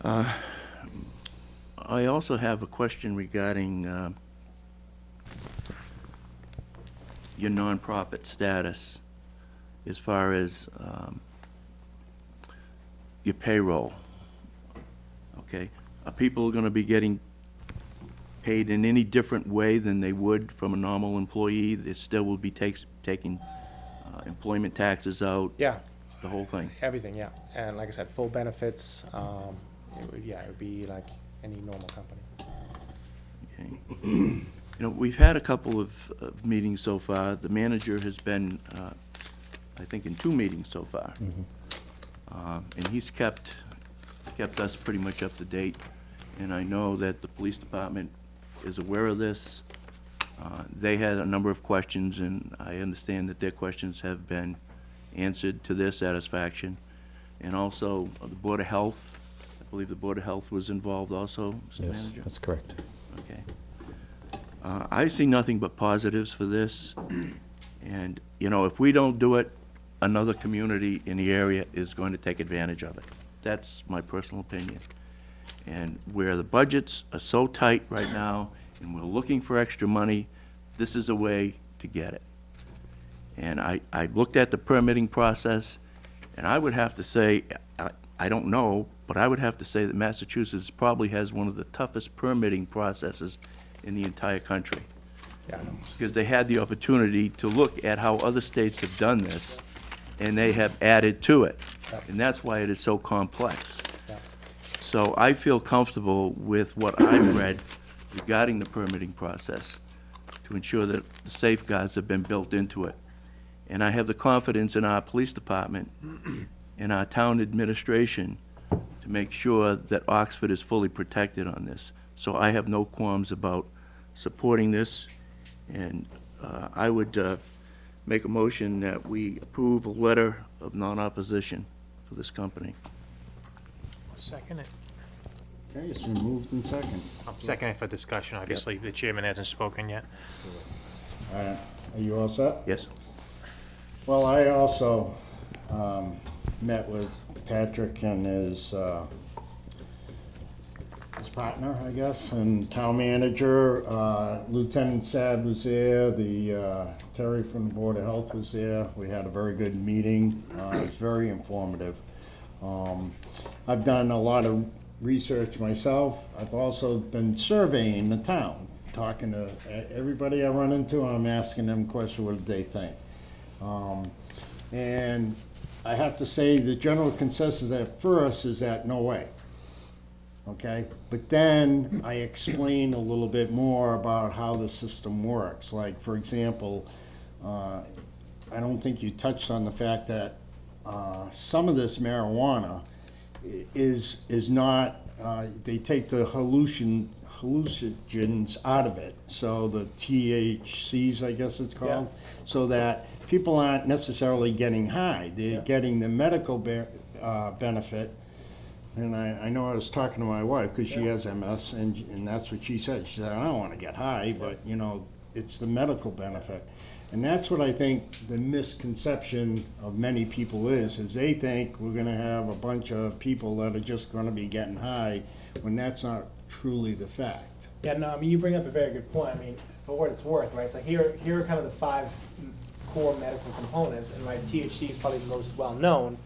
Okay. I also have a question regarding your nonprofit status as far as your payroll. Okay? Are people going to be getting paid in any different way than they would from a normal employee? They still will be taking employment taxes out, Yeah, the whole thing? everything, yeah. And like I said, full benefits, it would be like any normal company. Okay. We've had a couple of meetings so far. The manager has been, I think, in 2 meetings so far. And he's kept us pretty much up to date. And I know that the police department is aware of this. They had a number of questions, and I understand that their questions have been answered to their satisfaction. And also, the Board of Health, I believe the Board of Health was involved also, Mr. Yes, Manager? that's correct. Okay. I see nothing but positives for this. And, if we don't do it, another community in the area is going to take advantage of it. That's my personal opinion. And where the budgets are so tight right now, and we're looking for extra money, this is a way to get it. And I looked at the permitting process, and I would have to say, I don't know, but I would have to say that Massachusetts probably has one of the toughest permitting processes in the entire country. Yeah, I know. Because they had the opportunity to look at how other states have done this, and they have added to it. Yep. And that's why it is so complex. Yeah. So I feel comfortable with what I've read regarding the permitting process to ensure that the safeguards have been built into it. And I have the confidence in our police department and our town administration to make sure that Oxford is fully protected on this. So I have no qualms about supporting this, and I would make a motion that we approve a letter of non-opposition for this company. Second it. Okay, it's been moved in second. I'll second it for discussion. Obviously, the chairman hasn't spoken yet. Are you all set? Yes. Well, I also met with Patrick and his partner, I guess, and town manager. Lieutenant Sad was there, Terry from the Board of Health was there. We had a very good meeting. It was very informative. I've done a lot of research myself. I've also been surveying the town, talking to everybody I run into. I'm asking them questions, what do they think? And I have to say the general consensus at first is that no way. Okay, but then I explain a little bit more about how the system works. Like, for example, I don't think you touched on the fact that some of this marijuana is not, they take the hallucinogens out of it, so the THCs, I guess it's called, so that people aren't necessarily getting high. They're getting the medical benefit. And I know I was talking to my wife, because she has MS, and that's what she said. She said, I don't want to get high, but, you know, it's the medical benefit. And that's what I think the misconception of many people is they think we're going to have a bunch of people that are just going to be getting high, when that's not truly the fact. Yeah, no, I mean, you bring up a very good point. I mean, for what it's worth, right? So here are kind of the 5 core medical components, and right, THC is probably the most well-known,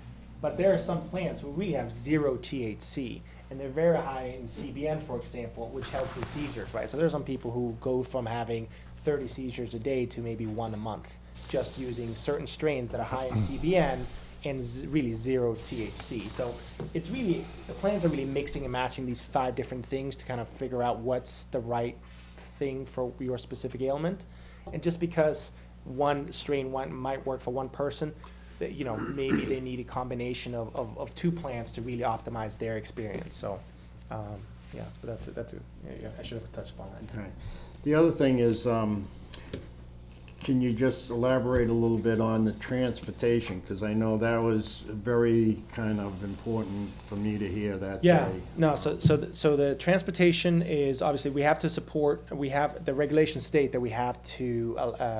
but there are some plants who really have 0 THC, and they're very high in CBN, for example, which helps with seizures, right? So there's some people who go from having 30 seizures a day to maybe 1 a month, just using certain strains that are high in CBN and really 0 THC. So it's really, the plants are really mixing and matching these 5 different things to kind of figure out what's the right thing for your specific ailment. And just because one strain might work for one person, that, you know, maybe they need a combination of 2 plants to really optimize their experience. So, yes, but that's it. Yeah, I should have touched upon that. Okay. The other thing is, can you just elaborate a little bit on the transportation? Because I know that was very kind of important for me to hear that Yeah, day. no, so the transportation is, obviously, we have to support, the regulations state that we have to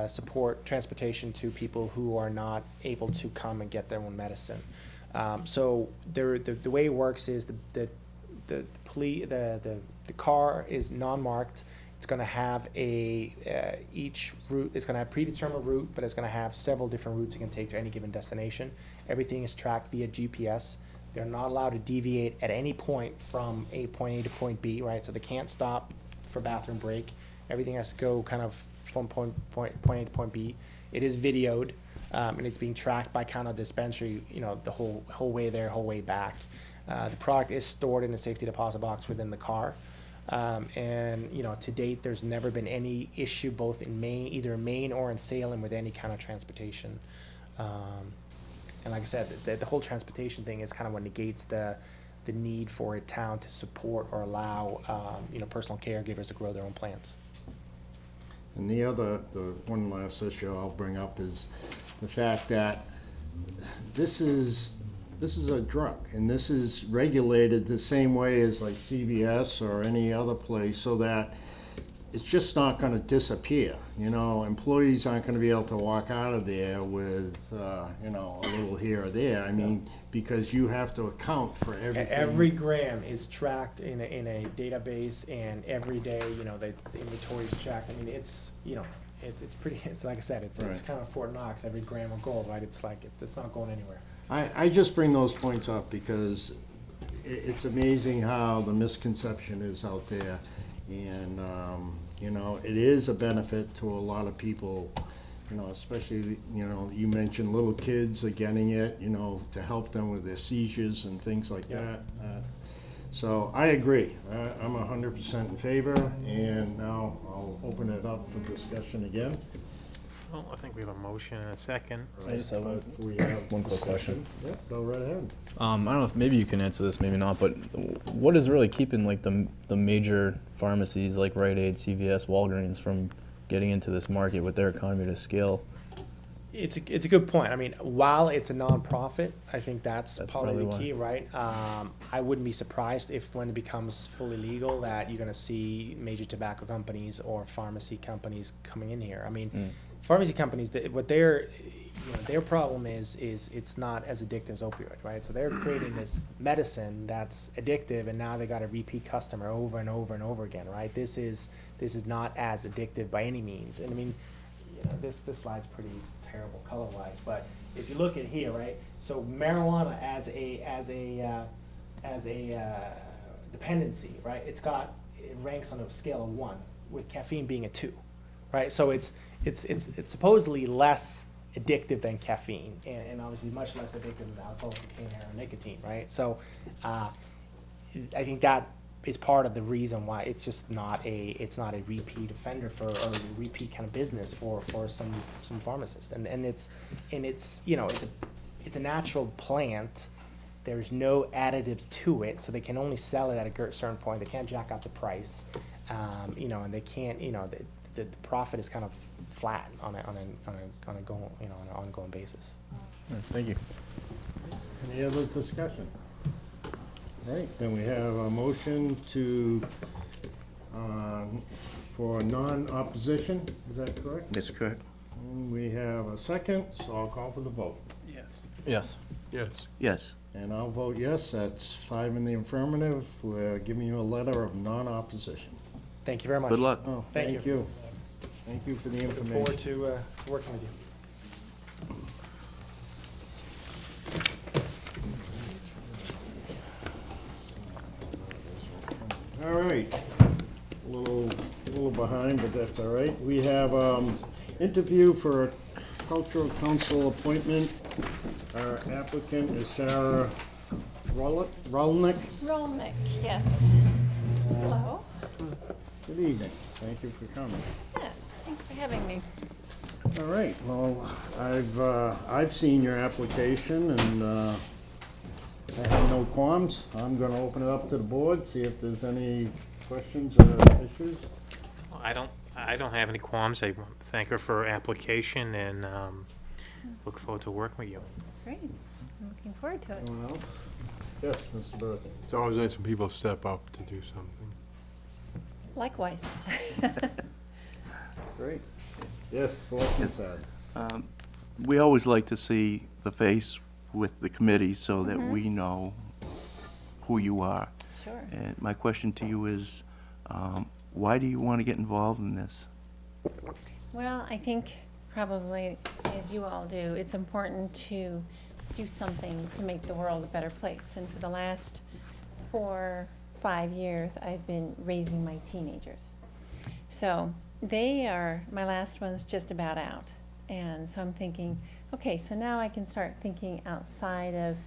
support transportation to people who are not able to come and get their own medicine. So the way it works is the car is non-marked. It's going to have each route, it's going to have predetermined route, but it's going to have several different routes you can take to any given destination. Everything is tracked via GPS. They're not allowed to deviate at any point from point A to point B, right? So they can't stop for bathroom break. Everything has to go kind of from point A to point B. It is videoed, and it's being tracked by kind of dispensary, you know, the whole way there, whole way back. The product is stored in a safety deposit box within the car. And, you know, to date, there's never been any issue both in Maine, either in Maine or in Salem, with any kind of transportation. And like I said, the whole transportation thing is kind of what negates the need for a town to support or allow, you know, personal caregivers to grow their own plants. And the one last issue I'll bring up is the fact that this is a drug, and this is regulated the same way as like CVS or any other place, so that it's just not going to disappear. You know, employees aren't going to be able to walk out of there with, you know, a little here or there. I mean, because you have to account for everything. Every gram is tracked in a database, and every day, you know, the inventory is tracked. I mean, it's, you know, it's pretty, it's like I said, it's kind of Fort Knox, every gram of gold, right? It's like, it's not going anywhere. I just bring those points up because it's amazing how the misconception is out there. And, you know, it is a benefit to a lot of people, you know, especially, you know, you mentioned little kids are getting it, you know, to help them with their seizures and things like that. So I agree. I'm 100% in favor, and now I'll open it up for discussion again. Well, I think we have a motion and a second. I just have a- But we have one quick question. discussion. Yeah, go right ahead. I don't know if maybe you can answer this, maybe not, but what is really keeping like the major pharmacies like Rite Aid, CVS, Walgreens from getting into this market with their economy to scale? It's a good point. I mean, while it's a nonprofit, I think that's probably probably the why. key, right? I wouldn't be surprised if when it becomes fully legal that you're gonna see major tobacco companies or pharmacy companies coming in here. I mean, pharmacy companies, what their problem is it's not as addictive as opioid, right? So they're creating this medicine that's addictive, and now they got a repeat customer over and over and over again, right? This is not as addictive by any means. And I mean, this slide's pretty terrible color-wise, but if you look at here, right? So marijuana as a dependency, right? It ranks on a scale of 1, with caffeine being a 2, right? So it's supposedly less addictive than caffeine, and obviously much less addictive than alcohol, cocaine, heroin, nicotine, right? So I think that is part of the reason why it's not a repeat offender or a repeat kind of business for some pharmacists, and it's it's a natural plant. There's no additives to it, so they can only sell it at a certain point. They can't jack up the price, and they can't, the profit is kind of flat on an ongoing basis. Thank you. Any other discussion? Right, then we have a motion for non-opposition, is that correct? That's correct. And we have a second, so I'll call for the vote. Yes. Yes. Yes. Yes. And I'll vote yes, that's 5 in the affirmative. We're giving you a letter of non-opposition. Thank you very much. Good luck. Oh, Thank thank you. Thank you for the Looking forward information. to working with you. All right, a little behind, but that's all right. We have interview for a cultural council appointment. Our applicant is Sarah Rolnick. Rolnick, yes. Hello. Good evening, thank you for coming. Yes, thanks for having me. All right, well, I've seen your application and I have no qualms. I'm gonna open it up to the board, see if there's any questions or issues. I don't have any qualms. I thank her for her application and look forward to working with you. Great. I'm looking forward to it. Anyone else? Yes, Mr. Berthium. It's always nice when people step up to do something. Likewise. Great. Yes, Selectman Sad. We always like to see the face with the committee so that we know who you are. Sure. And my question to you is, why do you want to get involved in this? Well, I think probably, as you all do, it's important to do something to make the world a better place. And for the last 4, 5 years, I've been raising my teenagers. So my last one's just about out. And so I'm thinking, okay, so now I can start thinking outside of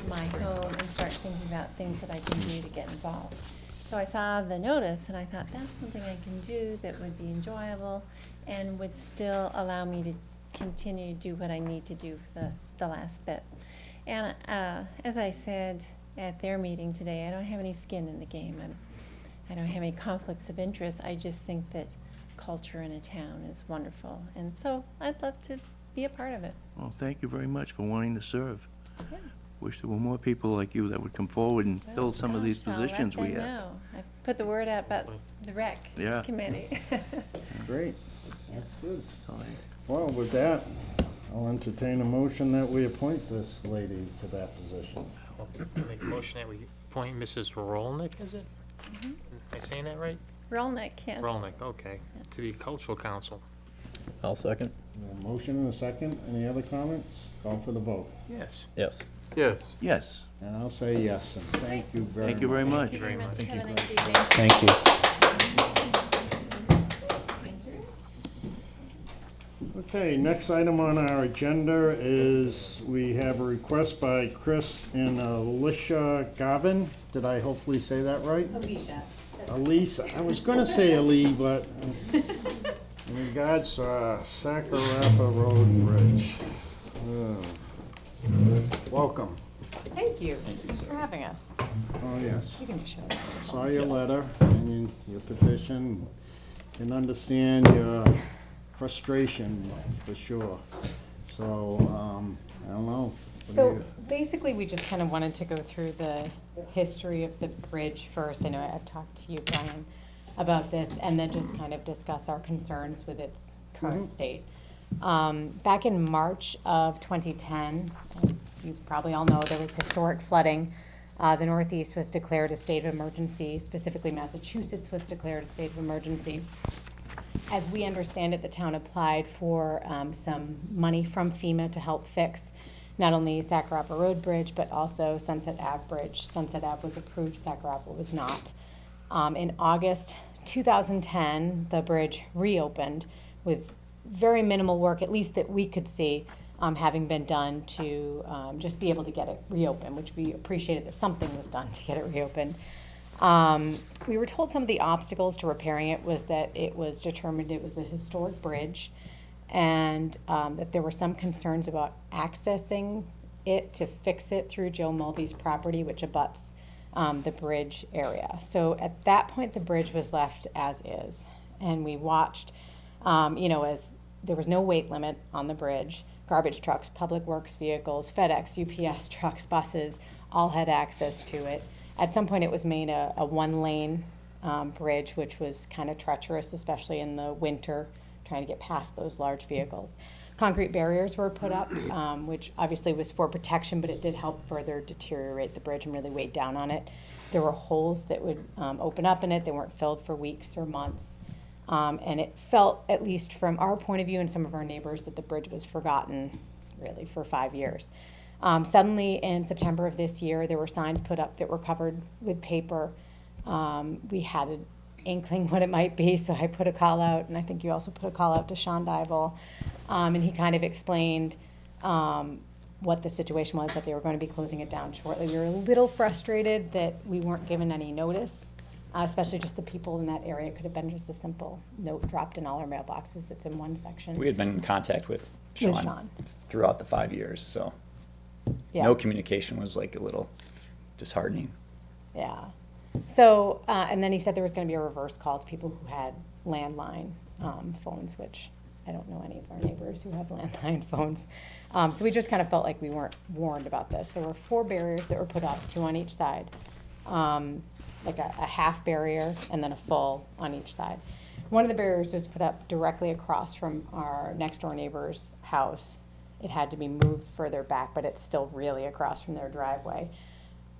my home and start thinking about things that I can do to get involved. So I saw the notice and I thought that's something I can do that would be enjoyable and would still allow me to continue to do what I need to do for the last bit. And as I said at their meeting today, I don't have any skin in the game. I don't have any conflicts of interest. I just think that culture in a town is wonderful. And so I'd love to be a part of it. Well, thank you very much for wanting to serve. Yeah. Wish there were more people like you that would come forward and fill some of these Gosh, I'll let positions we them have. know. I put the word out about the rec Yeah. committee. Great, that's good. So I- Well, with that, I'll entertain a motion that we appoint this lady to that position. I'll make a motion that we appoint Mrs. Rolnick, is it? Am I saying that right? Rolnick, yes. Rolnick, okay, to the Cultural Council. I'll second. A motion and a second. Any other comments? Call for the vote. Yes. Yes. Yes. Yes. And I'll say yes, and thank you very much. Thank you very much. Thank you very much. Thank Have a you. nice evening. Thank you. Okay, next item on our agenda is we have a request by Chris and Alicia Gavin. Did I hopefully say that right? Alicia. Elise, I was gonna say Ali, but let me Regards to Sacarapa Road Bridge. Welcome. Thank you. Thanks for having us. Oh, yes. You can just show that. Saw your letter and your petition. Can understand your frustration for sure. So, I don't know. What do So you- basically, we just kind of wanted to go through the history of the bridge first. I know I've talked to you, Brian, about this, and then just kind of discuss our concerns with its current state. Back in March of 2010, as you probably all know, there was historic flooding. The Northeast was declared a state of emergency. Specifically, Massachusetts was declared a state of emergency. As we understand it, the town applied for some money from FEMA to help fix not only Sacarapa Road Bridge, but also Sunset Ave Bridge. Sunset Ave was approved, Sacarapa was not. In August 2010, the bridge reopened with very minimal work, at least that we could see, having been done to just be able to get it reopened, which we appreciated that something was done to get it reopened. We were told some of the obstacles to repairing it was that it was determined it was a historic bridge, and that there were some concerns about accessing it to fix it through Joe Mulvey's property, which abuts the bridge area. So at that point, the bridge was left as is, and we watched, as there was no weight limit on the bridge. Garbage trucks, public works vehicles, FedEx, UPS trucks, buses, all had access to it. At some point, it was made a one-lane bridge, which was kind of treacherous, especially in the winter, trying to get past those large vehicles. Concrete barriers were put up, which obviously was for protection, but it did help further deteriorate the bridge and really weigh down on it. There were holes that would open up in it. They weren't filled for weeks or months. And it felt, at least from our point of view and some of our neighbors, that the bridge was forgotten, really, for 5 years. Suddenly, in September of this year, there were signs put up that were covered with paper. We had an inkling what it might be, so I put a call out, and I think you also put a call out to Sean Dival. And he kind of explained what the situation was, that they were going to be closing it down shortly. We were a little frustrated that we weren't given any notice, especially just the people in that area. It could have been just a simple note dropped in all our mailboxes. It's in one section. We had been in contact with Sean throughout the 5 years, so Yeah. no communication was like a little disheartening. Yeah. So, and then he said there was going to be a reverse call to people who had landline phones, which I don't know any of our neighbors who have landline phones. So we just kind of felt like we weren't warned about this. There were 4 barriers that were put up, 2 on each side, like a half barrier and then a full on each side. One of the barriers was put up directly across from our next door neighbor's house. It had to be moved further back, but it's still really across from their driveway.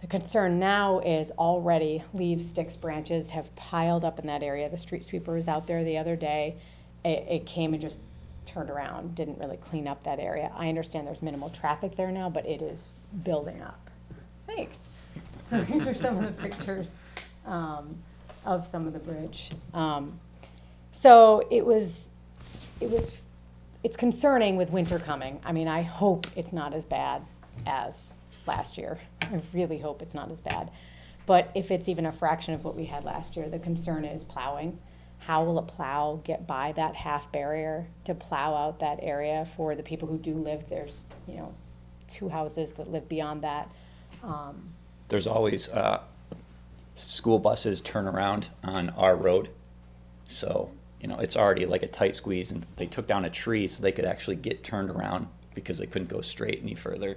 The concern now is already leaves, sticks, branches have piled up in that area. The street sweeper was out there the other day. It came and just turned around, didn't really clean up that area. I understand there's minimal traffic there now, but it is building up. Thanks. So these are some of the pictures of some of the bridge. So it's concerning with winter coming. I mean, I hope it's not as bad as last year. I really hope it's not as bad. But if it's even a fraction of what we had last year, the concern is plowing. How will a plow get by that half barrier to plow out that area for the people who do live? There's, 2 houses that live beyond that. There's always school buses turn around on our road. So, it's already like a tight squeeze, and they took down a tree so they could actually get turned around because they couldn't go straight any further.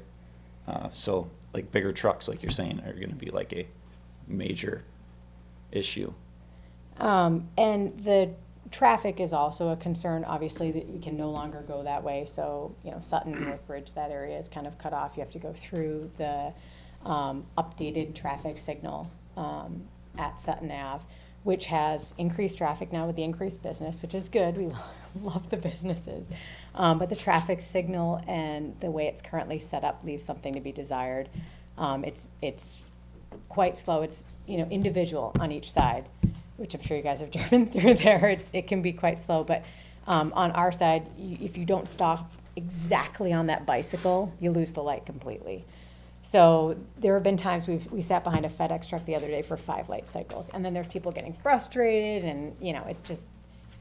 So, like bigger trucks, like you're saying, are going to be like a major issue. And the traffic is also a concern, obviously, that we can no longer go that way. So, Sutton, Northbridge, that area is kind of cut off. You have to go through the updated traffic signal at Sutton Ave, which has increased traffic now with the increased business, which is good. We love the businesses. But the traffic signal and the way it's currently set up leaves something to be desired. It's quite slow. It's, individual on each side, which I'm sure you guys have driven through there. It can be quite slow, but on our side, if you don't stop exactly on that bicycle, you lose the light completely. So there have been times we sat behind a FedEx truck the other day for 5 light cycles, and then there's people getting frustrated, and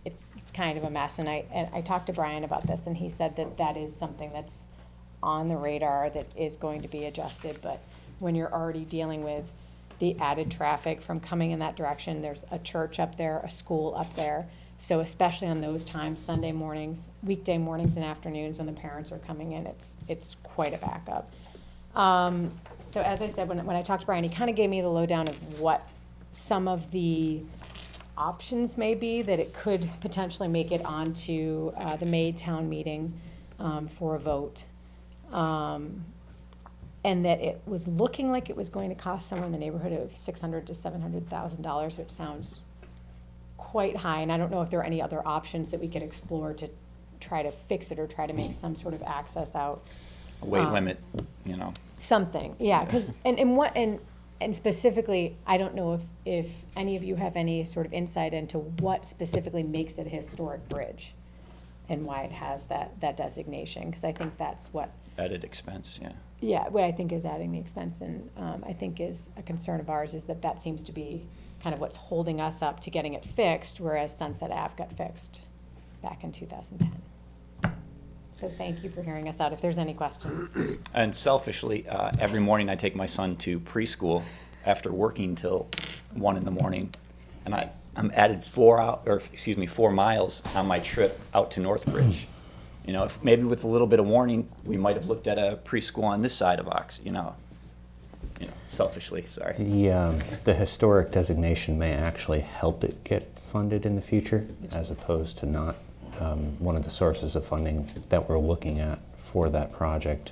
it's kind of a mess. And I talked to Brian about this, and he said that that is something that's on the radar that is going to be adjusted. But when you're already dealing with the added traffic from coming in that direction, there's a church up there, a school up there. So especially on those times, Sunday mornings, weekday mornings and afternoons when the parents are coming in, it's quite a backup. So as I said, when I talked to Brian, he kind of gave me the lowdown of what some of the options may be, that it could potentially make it onto the May town meeting for a vote. And that it was looking like it was going to cost somewhere in the neighborhood of $600,000 to $700,000, which sounds quite high. And I don't know if there are any other options that we could explore to try to fix it or try to make some sort of access out. A weight limit, you know. Something, yeah, because, and specifically, I don't know if any of you have any sort of insight into what specifically makes it a historic bridge and why it has that designation, because I think that's what. Added expense, yeah. Yeah, what I think is adding the expense, and I think is a concern of ours, is that seems to be kind of what's holding us up to getting it fixed, whereas Sunset Ave got fixed back in 2010. So thank you for hearing us out. If there's any questions. And selfishly, every morning I take my son to preschool after working till 1 in the morning, and I'm added 4 miles on my trip out to Northbridge. You know, if maybe with a little bit of warning, we might have looked at a preschool on this side of Ox. You know, selfishly, sorry. The historic designation may actually help it get funded in the future, as opposed to not. One of the sources of funding that we're looking at for that project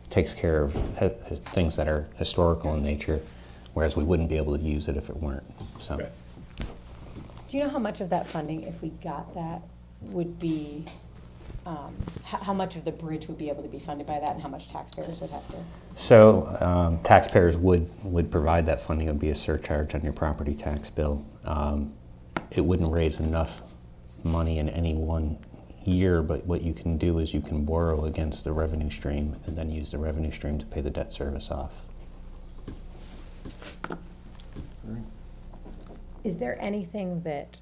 takes care of things that are historical in nature, whereas we wouldn't be able to use it if it weren't. So, Right. Do you know how much of that funding, if we got that, would be, how much of the bridge would be able to be funded by that, and how much taxpayers would have to? So taxpayers would provide that funding. It would be a surcharge on your property tax bill. It wouldn't raise enough money in any one year, but what you can do is you can borrow against the revenue stream and then use the revenue stream to pay the debt service off. Is there anything that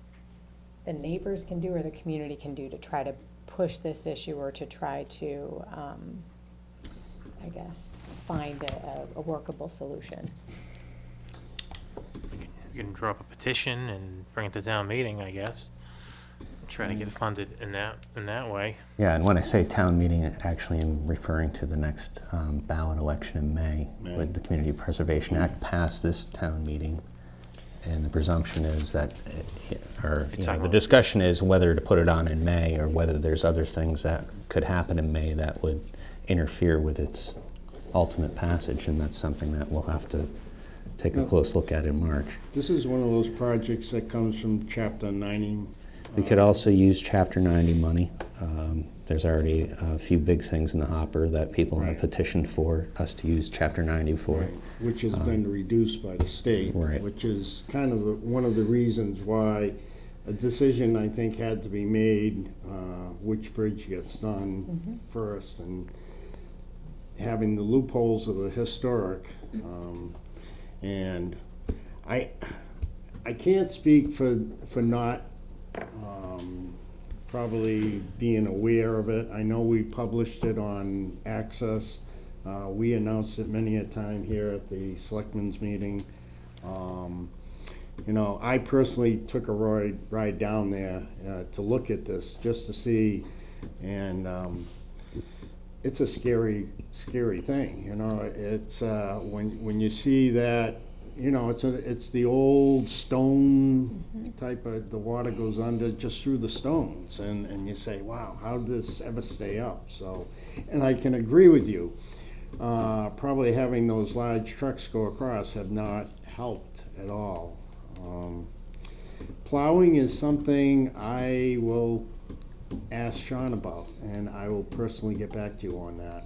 the neighbors can do or the community can do to try to push this issue, or to try to, I guess, find a workable solution? You can draw up a petition and bring it to town meeting, I guess. Try to get it funded in that way. Yeah, and when I say town meeting, actually I'm referring to the next ballot election in May. With the Community Preservation Act passed this town meeting, and the presumption is that, the discussion is whether to put it on in May, or whether there's other things that could happen in May that would interfere with its ultimate passage, and that's something that we'll have to take a close look at in March. This is one of those projects that comes from Chapter 90. We could also use Chapter 90 money. There's already a few big things in the hopper that people have petitioned for us to use Chapter 90 for. Right, which has been reduced by the state, which is kind of one of the reasons why a decision, I think, had to be made, which bridge gets done first, and having the loopholes of the historic. And I can't speak for not probably being aware of it. I know we published it on Access. We announced it many a time here at the Selectmen's Meeting. I personally took a ride down there to look at this, just to see, and it's a scary thing. It's when you see that. It's the old stone type of, the water goes under just through the stones, and you say, wow, how did this ever stay up? So, and I can agree with you. Probably having those large trucks go across have not helped at all. Plowing is something I will ask Sean about, and I will personally get back to you on that.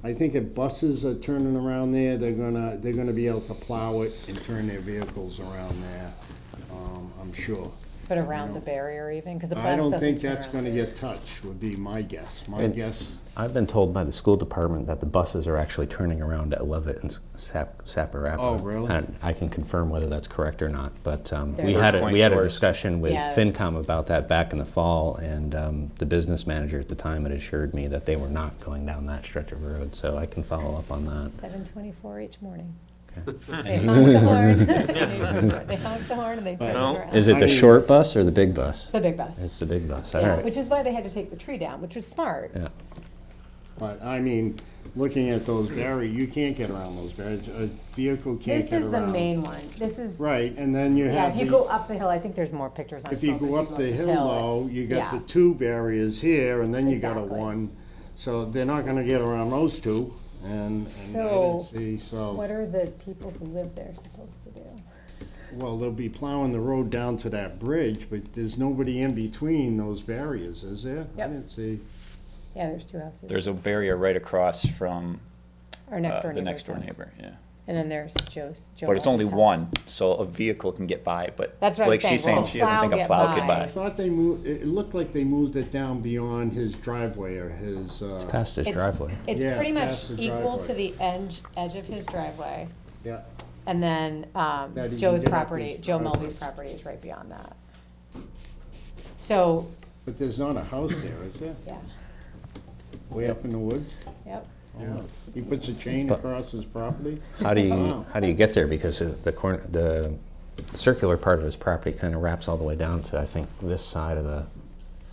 I think if buses are turning around there, they're gonna be able to plow it and turn their vehicles around there. I'm sure. But around the barrier even, because the bus I don't doesn't think turn that's around. gonna get touched, would be my guess. My And guess, I've been told by the school department that the buses are actually turning around at Lovett and Saparappa. Oh, really? And I can confirm whether that's correct or not, but we They're- had a, Point we had a Shores. discussion with Yeah. FinCom about that back in the fall, and the business manager at the time had assured me that they were not going down that stretch of road, so I can follow up on that. 7:24 each morning. Okay. They honk the horn. They honk the horn and they turn No. around. Is it the I mean- short bus or the big bus? It's a big bus. It's the big bus, all Yeah, right. which is why they had to take the tree down, which was smart. Yeah. but I mean, looking at those barriers, you can't get around those barriers. A vehicle can't This get is the around. main one. This is, Right, and then you yeah, have if you the, go up the hill, I think there's more pictures on if you phone, go but up the hill though, it's- you got the yeah. two barriers here, and then you got a Exactly. one. So they're not gonna get around those two, and I So, didn't see, so. What are the people who live there supposed to do? Well, they'll be plowing the road down to that bridge, but there's nobody in between those barriers, is there? I Yep. didn't see. Yeah, there's two houses. There's a barrier right across from Our next door the neighbor's next door house. neighbor, yeah. And then there's Joe But it's only Mulvey's house. one, so a vehicle can get by, but That's what I'm like she's saying, saying, will she doesn't plow think a get plow could by? I buy. thought they moved, it looked like they moved it down beyond his driveway or his, Past his It's- driveway. It's Yeah, pretty much past the equal to driveway. the edge of his driveway. yeah. And then That he can Joe's get up property, his Joe driveway. Mulvey's property is right beyond that. So, But there's not a house there, is there? yeah, Way up in the woods? yep. Yeah. He puts a chain But- across his property? How do you, Wow. how do you get there? Because the circular part of his property kind of wraps all the way down to, I think, this side of the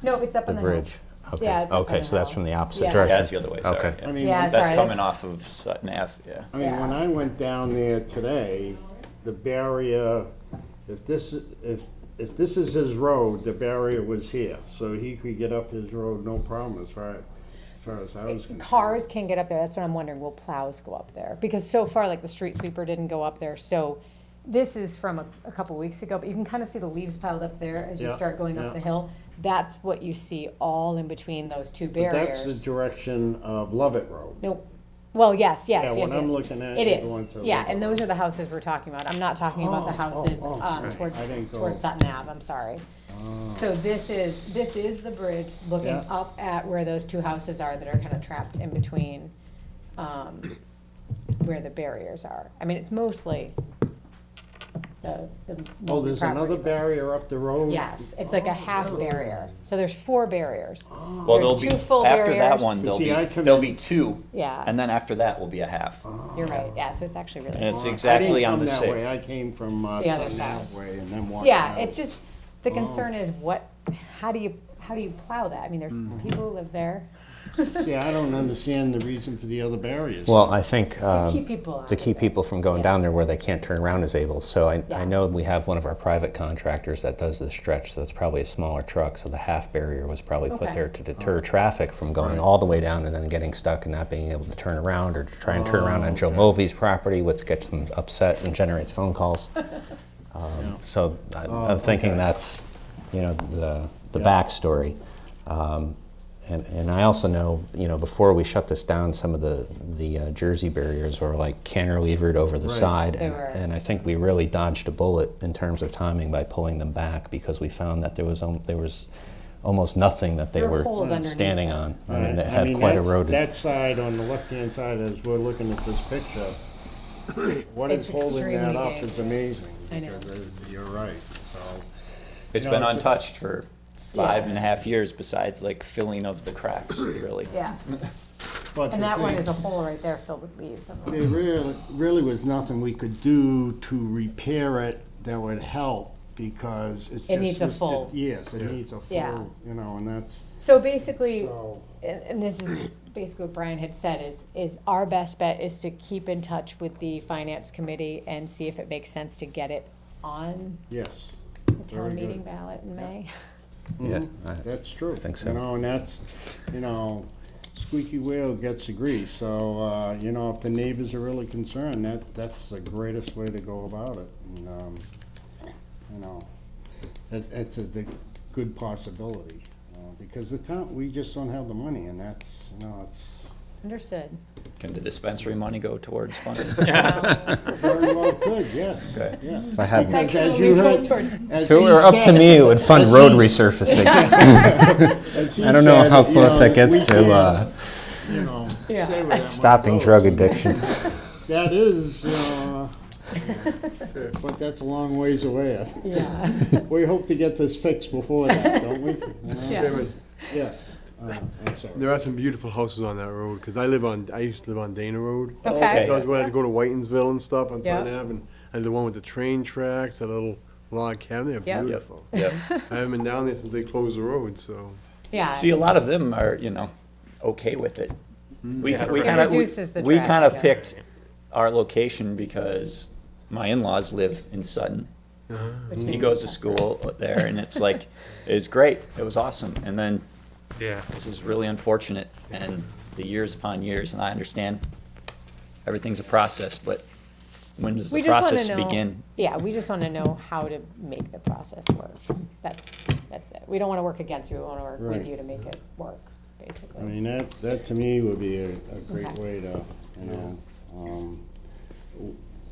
No, it's up on the hill. bridge. Okay. Yeah, it's up on Okay, the so that's hill. from the opposite Yeah. direction. Yeah, that's the other way, sorry. Okay. yeah. I mean, Yeah, That's sorry, coming that's- off of Sutton Ave, yeah. I mean, when I went down there today, the barrier, if this is his road, the barrier was here, so he could get up his road, no problem as far as I was concerned. Cars can get up there, that's what I'm wondering, will plows go up there? Because so far, like, the street sweeper didn't go up there, so this is from a couple weeks ago, but you can kind of see the leaves piled up there as you Yeah, start going yeah. up the hill. That's what you see all in between those two But that's the barriers. direction of Lovett Road. Nope. Well, yes, Yeah, yes, when yes, I'm yes. looking at It it, is, going to yeah, Lovett and those Road. are the houses we're talking about. I'm not talking about the houses okay. towards, I didn't go- towards Sutton Ave, I'm sorry. So this is the bridge looking Yeah. up at where those two houses are that are kind of trapped in between, where the barriers are. I mean, it's mostly the Oh, there's property, another but- barrier up the road? Yes, it's like a half barrier. So there's 4 barriers. Well, There's there'll 2 be, full after that barriers. one, See, I come there'll in- be 2, Yeah, and then after that will be a half. you're right, yeah, so it's actually really. And it's small. exactly on the I didn't come that same. way, I came from The other Sutton side. Ave way and then walked Yeah, down. it's just, the concern is how do you plow that? I mean, there's people who live there. See, I don't understand the reason for the other barriers. Well, I think To keep people out to of keep it. people from going down there where they can't turn around is able. So I Yeah. know we have one of our private contractors that does this stretch, so it's probably a smaller truck, so the half barrier was probably put Okay. there to deter traffic from going all the way down and then getting stuck and not being able to turn around, or to try and turn around on Joe okay. Mulvey's property, which gets them upset and generates phone calls. So I'm thinking okay. that's, the Yeah. backstory. And I also know, before we shut this down, some of the Jersey barriers were like cantilevered over the Right. side. They And, were. and I think we really dodged a bullet in terms of timing by pulling them back, because we found that there was almost nothing that they There were were holes underneath standing it. on. I All mean, right, they had quite that's- eroded. That side on the left-hand side, as we're looking at this picture, what is It's holding that extremely up is dangerous. amazing. I know. Because you're right, so. It's No, been it's- untouched for 5.5 years, besides like filling of the cracks, really. Yeah, But and the that one thing- is a hole right there filled with leaves. There really was nothing we could do to repair it that would help, because it just. It needs a was full- just- Yes, it needs a full, Yeah. and that's, So basically, so. and this is basically what Brian had said, is our best bet is to keep in touch with the finance committee and see if it makes sense to get it on Yes. the Very town meeting good. ballot in May. Yeah, Mhm. That's true. I think so. And that's, squeaky wheel gets the grease, so, if the neighbors are really concerned, that's the greatest way to go about it. And, it's a good possibility, because the town, we just don't have the money, and that's, Understood. Can the dispensary money go towards funding? Very well could, yes, Okay. yes. If I had- Because That as can you only go heard, towards- as If it he were up to said- me, it would fund as road he- resurfacing. as he I don't know said, how you close that gets we to can't, you know, Yeah. say where that stopping money drug goes. addiction. That is, but that's a long ways away. I think. Yeah. We hope to get this fixed before that, don't we? You know? Yeah. Chairman, Yes. I'm sorry. there are some beautiful houses on that road, because I used to live on Dana Road. Okay. So I was, when I had to go to Whitensville and stuff on Yeah. Sutton Ave, and the one with the train tracks, that little log cabin, they're Yep. beautiful. Yep. I haven't been down there since they closed the road, so. Yeah. See, a lot of them are, okay with it. We Yeah. we It kind of reduces the we traffic, kind of yeah. picked our location because my in-laws live in Sutton. Which He makes goes to sense. school there, and it's like, it was great. It was awesome. And then Yeah. this is really unfortunate, and the years upon years, and I understand everything's a process, but when does We the just wanna process know- begin? Yeah, we just want to know how to make the process work. That's it. We don't want to work against you, we want to work Right. with you to make it work, basically. I mean, that to me would be a great Okay. way to,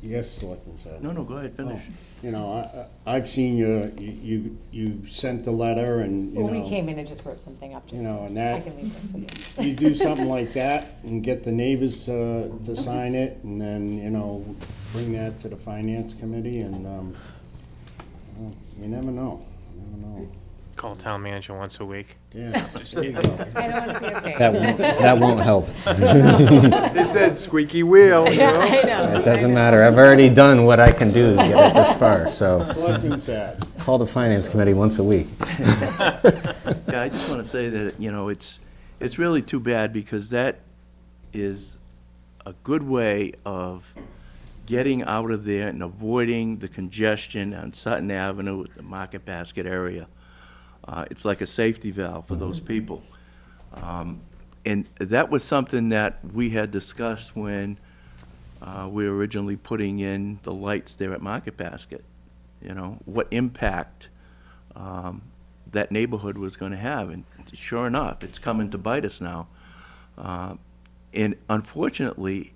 yes, Selectman Sad. No, go ahead, finish. You know, I've seen you sent the letter and, you Well, we know, came in and just wrote something up, just, you know, and I that, can leave this with you. you do something like that and get the neighbors to sign it and then, bring that to the finance committee and, well, you never know, Call town manager once a week. Yeah. I don't want to be a pain. That won't help. They said squeaky wheel, you Yeah, know? I know. It doesn't matter. I've already done what I can do to get it this far, so Selectman Sad. call the finance committee once a week. Yeah, I just want to say that, it's really too bad because that is a good way of getting out of there and avoiding the congestion on Sutton Avenue, the Market Basket area. It's like a safety valve for those people. And that was something that we had discussed when we were originally putting in the lights there at Market Basket. What impact that neighborhood was going to have. And sure enough, it's coming to bite us now. And unfortunately,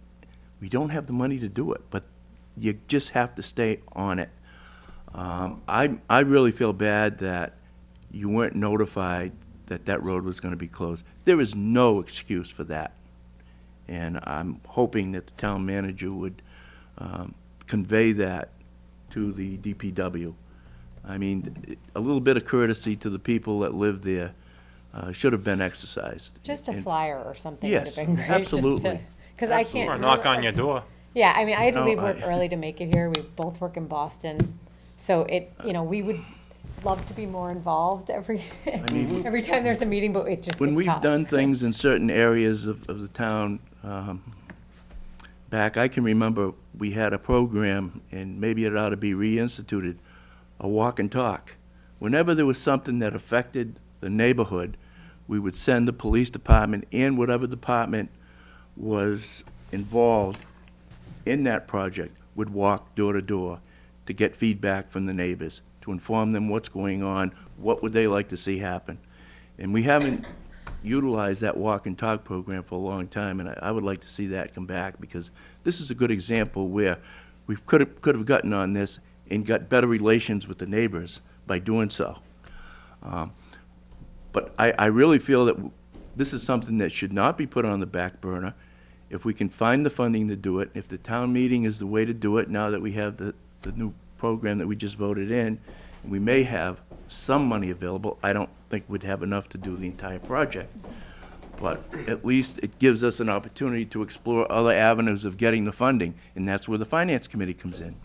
we don't have the money to do it, but you just have to stay on it. I really feel bad that you weren't notified that that road was going to be closed. There is no excuse for that. And I'm hoping that the town manager would convey that to the DPW. I mean, a little bit of courtesy to the people that live there should have been exercised. Just a And- flyer or something would have Yes, been great. absolutely. Because I can't. Or knock on your door. Yeah, I mean, I had to No, leave work I- early to make it here. We both work in Boston. So we would love to be more involved every time there's a meeting, but it just When it's we've tough. done things in certain areas of the town, back, I can remember we had a program, and maybe it ought to be reinstituted, a walk and talk. Whenever there was something that affected the neighborhood, we would send the police department and whatever department was involved in that project would walk door to door to get feedback from the neighbors, to inform them what's going on, what would they like to see happen. And we haven't utilized that walk and talk program for a long time, and I would like to see that come back, because this is a good example where we could have gotten on this and got better relations with the neighbors by doing so. But I really feel that this is something that should not be put on the back burner. If we can find the funding to do it, if the town meeting is the way to do it, now that we have the new program that we just voted in, we may have some money available. I don't think we'd have enough to do the entire project. But at least it gives us an opportunity to explore other avenues of getting the funding, and that's where the finance committee comes in.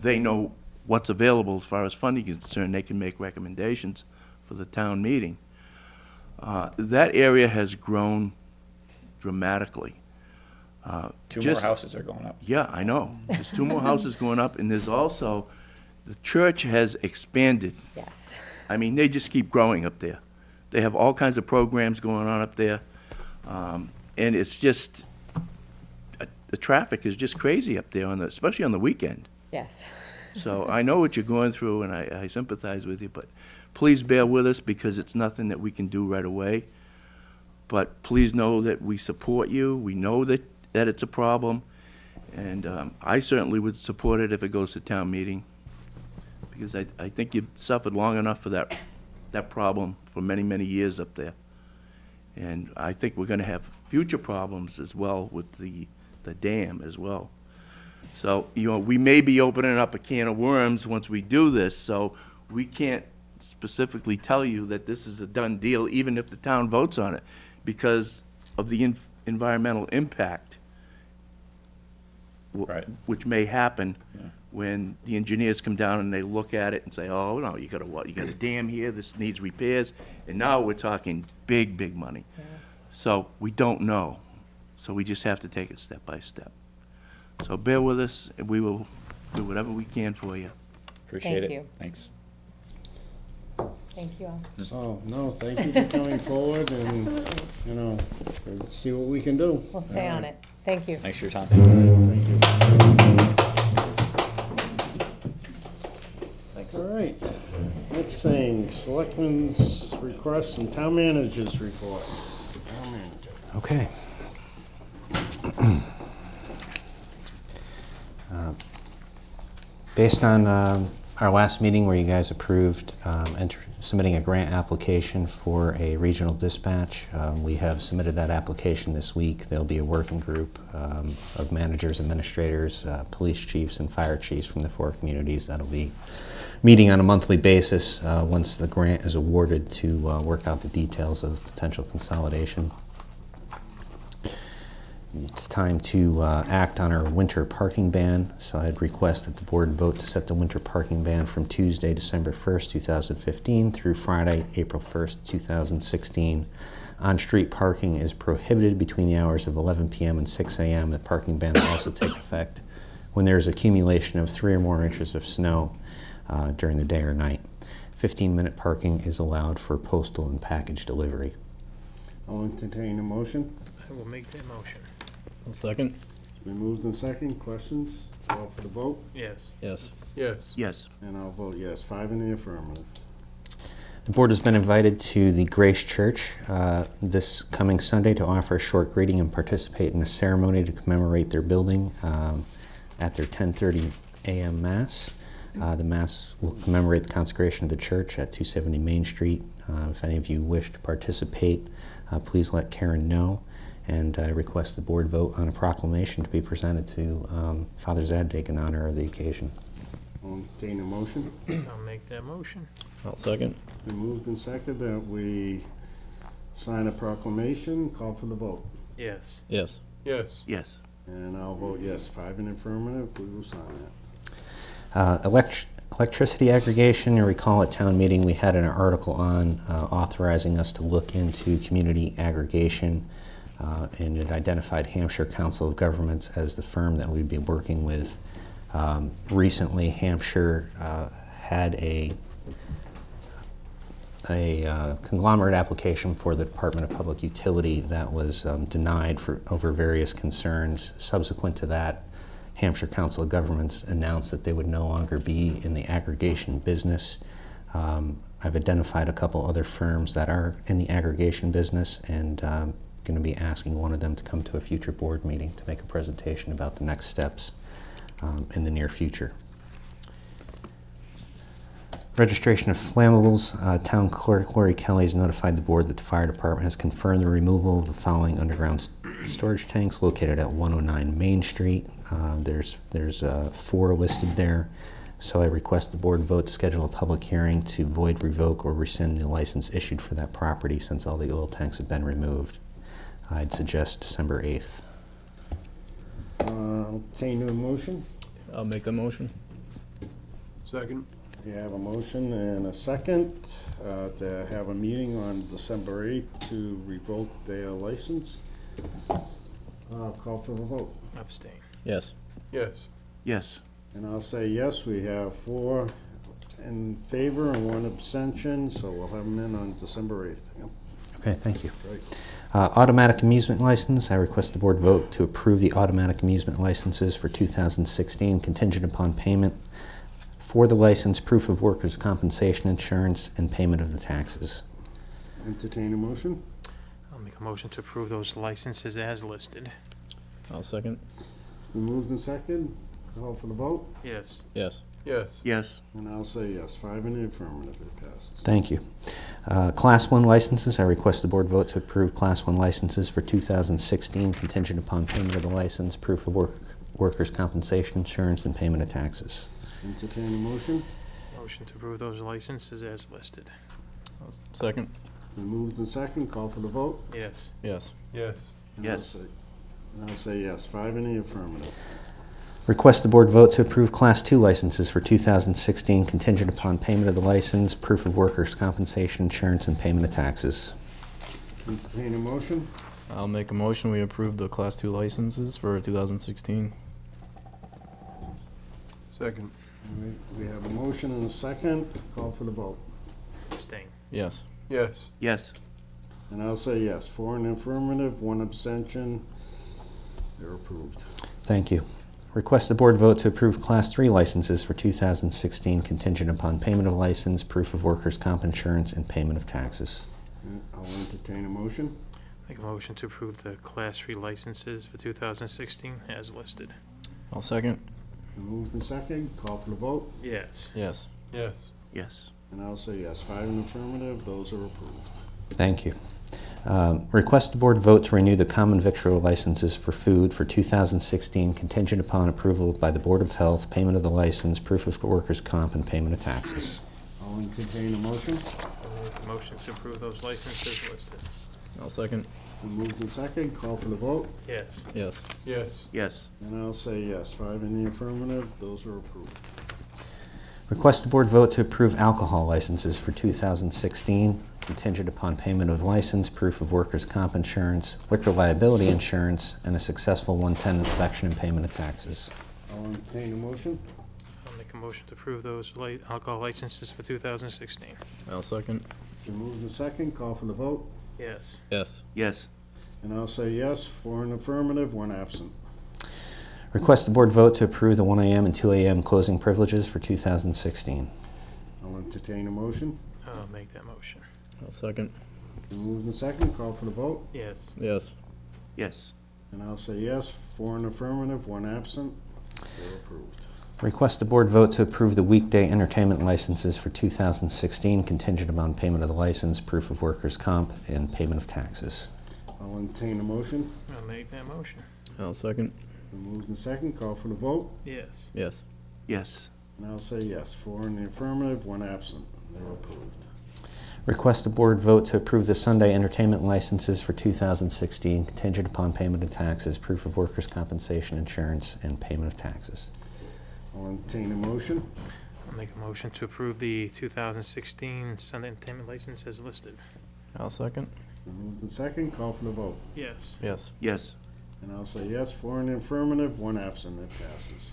They know what's available as far as funding is concerned. They can make recommendations for the town meeting. That area has grown dramatically. Two more houses are going up. Yeah, I know. There's 2 more houses going up, and there's also, the church has expanded. Yes. I mean, they just keep growing up there. They have all kinds of programs going on up there. And it's just, the traffic is just crazy up there, especially on the weekend. Yes. So I know what you're going through, and I sympathize with you, but please bear with us, because it's nothing that we can do right away. But please know that we support you. We know that it's a problem. And I certainly would support it if it goes to town meeting, because I think you've suffered long enough for that problem for many, many years up there. And I think we're going to have future problems as well with the dam as well. So, we may be opening up a can of worms once we do this, so we can't specifically tell you that this is a done deal, even if the town votes on it, because of the environmental impact, Right. which may happen Yeah. when the engineers come down and they look at it and say, oh, no, you got a dam here, this needs repairs, and now we're talking big, big money. So we don't know, so we just have to take it step by step. So bear with us, and we will do whatever we can for you. Appreciate Thank it. you. Thanks. Thank you all. So, no, thank you for coming forward and, Absolutely. see what we can do. We'll stay on it. Thank you. Thanks for your time. Thank you. All right, next thing, Selectmen's requests and town managers report. Town manager. Okay. Based on our last meeting where you guys approved submitting a grant application for a regional dispatch, we have submitted that application this week. There'll be a working group of managers, administrators, police chiefs, and fire chiefs from the 4 communities that'll be meeting on a monthly basis once the grant is awarded to work out the details of potential consolidation. It's time to act on our winter parking ban, so I'd request that the board vote to set the winter parking ban from Tuesday, December 1st, 2015 through Friday, April 1st, 2016. On-street parking is prohibited between the hours of 11 p.m. and 6 a.m. The parking ban will also take effect when there is accumulation of 3 or more inches of snow during the day or night. 15-minute parking is allowed for postal and package delivery. I'll entertain a motion. I will make that motion. One second. It's been moved in second. Questions? Call for the vote. Yes. Yes. Yes. Yes. And I'll vote yes. 5 in the affirmative. The board has been invited to the Grace Church this coming Sunday to offer a short greeting and participate in a ceremony to commemorate their building at their 10:30 a.m. Mass. The Mass will commemorate the consecration of the church at 270 Main Street. If any of you wish to participate, please let Karen know. And I request the board vote on a proclamation to be presented to Father Zadig in honor of the occasion. I'll entertain a motion. I'll make that motion. I'll second. It's been moved and second that we sign a proclamation. Call for the vote. Yes. Yes. Yes. Yes. And I'll vote yes. 5 in the affirmative. We will sign that. Electricity aggregation. You recall at town meeting we had an article on authorizing us to look into community aggregation, and it identified Hampshire Council of Governments as the firm that we'd be working with. Recently, Hampshire had a conglomerate application for the Department of Public Utility that was denied over various concerns. Subsequent to that, Hampshire Council of Governments announced that they would no longer be in the aggregation business. I've identified a couple other firms that are in the aggregation business, and going to be asking one of them to come to a future board meeting to make a presentation about the next steps in the near future. Registration of flammables. Town Clerk Lori Kelly has notified the board that the fire department has confirmed the removal of the following underground storage tanks located at 109 Main Street. There's 4 listed there, so I request the board vote to schedule a public hearing to void, revoke, or rescind the license issued for that property since all the oil tanks have been removed. I'd suggest December 8th. I'll entertain a motion. I'll make the motion. Second. We have a motion and a second to have a meeting on December 8th to revoke their license. Call for the vote. Abstain. Yes. Yes. Yes. And I'll say yes. We have 4 in favor and 1 abstention, so we'll have them in on December 8th. Yep. Okay, thank you. Great. Automatic amusement license. I request the board vote to approve the automatic amusement licenses for 2016 contingent upon payment for the license, proof of workers' compensation insurance, and payment of the taxes. Entertain a motion. I'll make a motion to approve those licenses as listed. I'll second. Been moved and second. Call for the vote. Yes. Yes. Yes. Yes. And I'll say yes. 5 in the affirmative, it passes. Thank you. Class 1 licenses, I request the board vote to approve Class 1 licenses for 2016 contingent upon payment of the license, proof of workers' compensation insurance, and payment of taxes. Entertain a motion. Motion to approve those licenses as listed. Second. Been moved and second. Call for the vote. Yes. Yes. Yes. And Yes. I'll say yes. 5 in the affirmative. Request the board vote to approve Class 2 licenses for 2016 contingent upon payment of the license, proof of workers' compensation insurance, and payment of taxes. Entertain a motion. I'll make a motion. We approve the Class 2 licenses for 2016. Second. We have a motion and a second. Call for the vote. Abstain. Yes. Yes. Yes. And I'll say yes. 4 in the affirmative, 1 abstention. They're approved. Thank you. Request the board vote to approve Class 3 licenses for 2016 contingent upon payment of license, proof of workers' comp insurance, and payment of taxes. I'll entertain a motion. Make a motion to approve the Class 3 licenses for 2016 as listed. I'll second. Moved and second. Call for the vote. Yes. Yes. Yes. Yes. And I'll say yes. 5 in the affirmative. Those are approved. Thank you. Request the board vote to renew the common victual licenses for food for 2016 contingent upon approval by the Board of Health, payment of the license, proof of workers' comp, and payment of taxes. I'll entertain a motion. I'll make a motion to approve those licenses listed. I'll second. Moved and second. Call for the vote. Yes. Yes. Yes. Yes. And I'll say yes. 5 in the affirmative. Those are approved. Request the board vote to approve alcohol licenses for 2016 contingent upon payment of license, proof of workers' comp insurance, liquor liability insurance, and a successful 110 inspection and payment of taxes. I'll entertain a motion. I'll make a motion to approve those alcohol licenses for 2016. I'll second. Been moved and second. Call for the vote. Yes. Yes. Yes. And I'll say yes. 4 in affirmative, 1 absent. Request the board vote to approve the 1 a.m. and 2 a.m. closing privileges for 2016. I'll entertain a motion. I'll make that motion. I'll second. Been moved and second. Call for the vote. Yes. Yes. Yes. And I'll say yes. 4 in affirmative, 1 absent. They're approved. Request the board vote to approve the weekday entertainment licenses for 2016 contingent upon payment of the license, proof of workers' comp, and payment of taxes. I'll entertain a motion. I'll make that motion. I'll second. Been moved and second. Call for the vote. Yes. Yes. Yes. And I'll say yes. 4 in the affirmative, 1 absent. They're approved. Request the board vote to approve the Sunday entertainment licenses for 2016 contingent upon payment of taxes, proof of workers' compensation insurance, and payment of taxes. I'll entertain a motion. I'll make a motion to approve the 2016 Sunday entertainment license as listed. I'll second. Been moved and second. Call for the vote. Yes. Yes. Yes. And I'll say yes. 4 in the affirmative, 1 absent. It passes.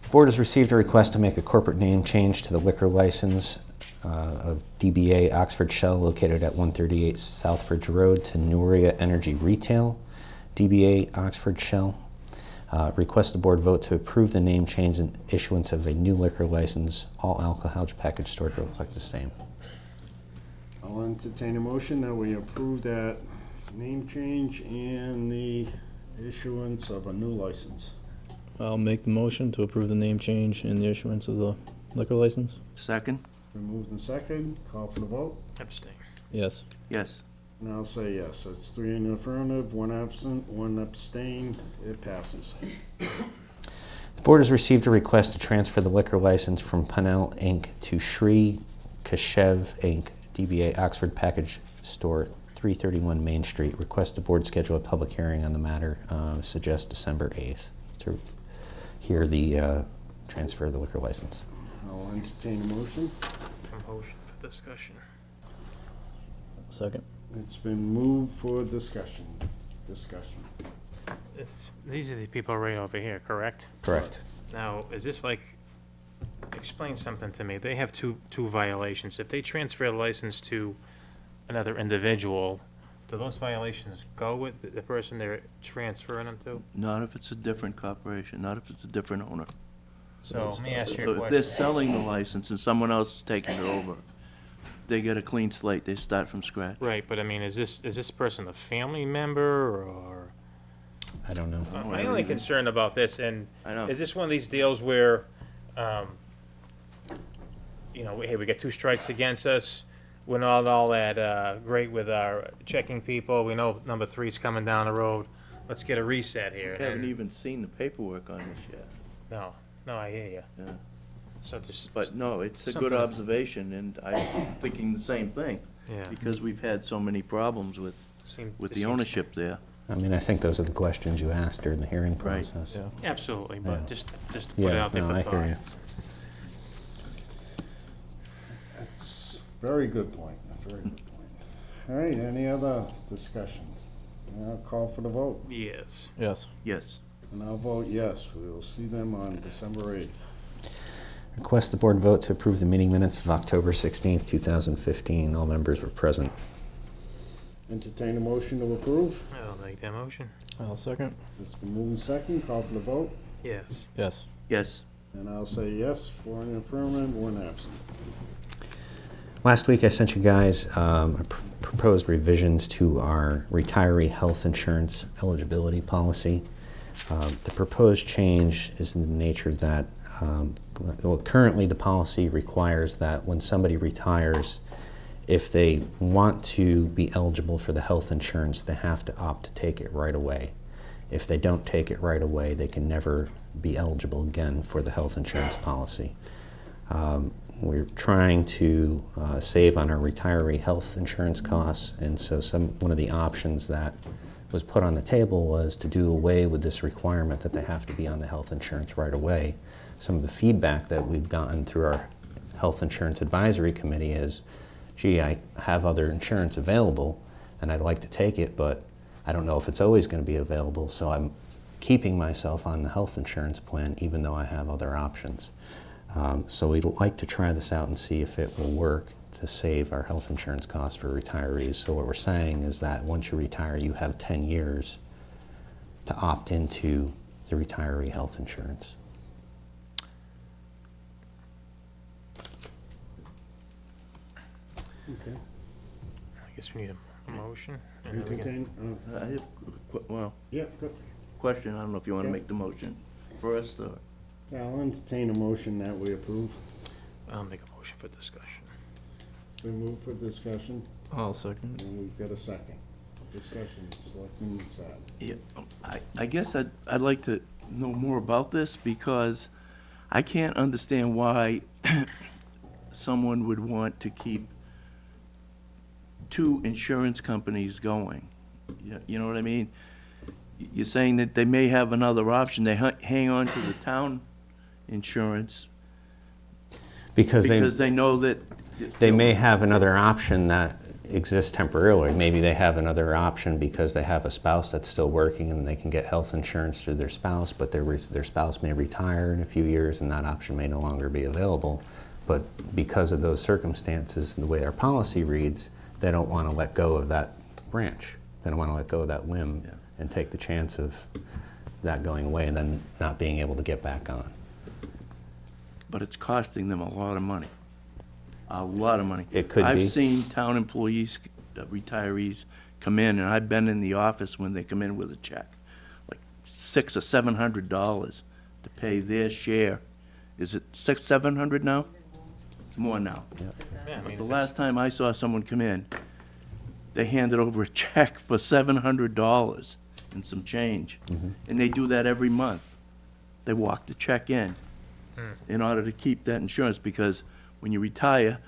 The board has received a request to make a corporate name change to the liquor license of DBA Oxford Shell located at 138 Southbridge Road to Nuria Energy Retail, DBA Oxford Shell. Request the board vote to approve the name change and issuance of a new liquor license, all alcohol package store to reflect the same. I'll entertain a motion that we approve that name change and the issuance of a new license. I'll make the motion to approve the name change and the issuance of the liquor license. Second? Been moved and second. Call for the vote. Abstain. Yes. Yes. And I'll say yes. That's 3 in the affirmative, 1 absent, 1 abstained. It passes. The board has received a request to transfer the liquor license from Panel Inc. to Shri Kashev Inc., DBA Oxford Package Store, 331 Main Street. Request the board schedule a public hearing on the matter, suggest December 8th, to hear the transfer of the liquor license. I'll entertain a motion. A motion for discussion. Second. It's been moved for discussion. These are the people right over here, correct? Correct. Now, is this like, explain something to me. They have two violations. If they transfer the license to another individual, do those violations go with the person they're transferring them to? Not if it's a different corporation, not if it's a different owner. So let me ask you a So if they're question. selling the license and someone else is taking it over, they get a clean slate, they start from scratch. Right, but I mean, is this person a family member, or? I don't know. My only concern about this, and I know. is this one of these deals where, you know, hey, we got 2 strikes against us, we're not all that great with our checking people, we know number 3's coming down the road, let's get a reset here. I haven't And- even seen the paperwork on this yet. No, I hear you. Yeah. So just, But no, it's a good Something- observation, and I'm thinking the same thing. Yeah. Because we've had so many problems with this the seems- ownership there. I mean, I think those are the questions you asked during the hearing Right. process. Yeah. Absolutely, Yeah. but just to put it Yeah, out there no, for I thought. hear you. That's very good point, very good point. All right, any other discussions? I'll call for the vote, Yes. Yes. Yes. and I'll vote yes. We will see them on December 8th. Request the board vote to approve the meeting minutes of October 16th, 2015. All members were present. Entertain a motion to approve. I'll make that motion. I'll second. It's been moved and second, call for the vote, Yes. Yes. Yes. and I'll say yes, 4 in the affirmative, 1 absent. Last week, I sent you guys proposed revisions to our retiree health insurance eligibility policy. The proposed change is in the nature that, well, currently the policy requires that when somebody retires, if they want to be eligible for the health insurance, they have to opt to take it right away. If they don't take it right away, they can never be eligible again for the health insurance policy. We're trying to save on our retiree health insurance costs, and so one of the options that was put on the table was to do away with this requirement that they have to be on the health insurance right away. Some of the feedback that we've gotten through our health insurance advisory committee is, gee, I have other insurance available and I'd like to take it, but I don't know if it's always going to be available, so I'm keeping myself on the health insurance plan even though I have other options. So we'd like to try this out and see if it will work to save our health insurance costs for retirees. So what we're saying is that once you retire, you have 10 years to opt into the retiree health insurance. Okay. I guess we need a motion. and then we can- Entertain, I have, well, yeah, good. question, I don't know if you want to Yeah. make the motion first, or? Yeah, I'll entertain a motion that we approve. I'll make a motion for discussion. We move for discussion, I'll second. and we've got a second. Discussion, Selectman Sad. Yeah, I guess I'd like to know more about this, because I can't understand why someone would want to keep 2 insurance companies going. You know what I mean? You're saying that they may have another option, they hang on to the town insurance Because because they know that. they may have another option that exists temporarily. Maybe they have another option because they have a spouse that's still working and they can get health insurance through their spouse, but their spouse may retire in a few years and that option may no longer be available. But because of those circumstances and the way our policy reads, they don't want to let go of that branch. They don't want to let go of that limb Yeah. and take the chance of that going away and then not being able to get back on. But it's costing them a lot of money. A lot of money. It could be. I've seen town employees, retirees, come in, and I've been in the office when they come in with a check, like $600 or $700 to pay their share. Is it $700 now? It's more now. Yeah, I mean, The if last time I saw someone come in, they handed over a check for $700 and some change. And they do that every month. They walk the check in order to keep that insurance, because when you retire,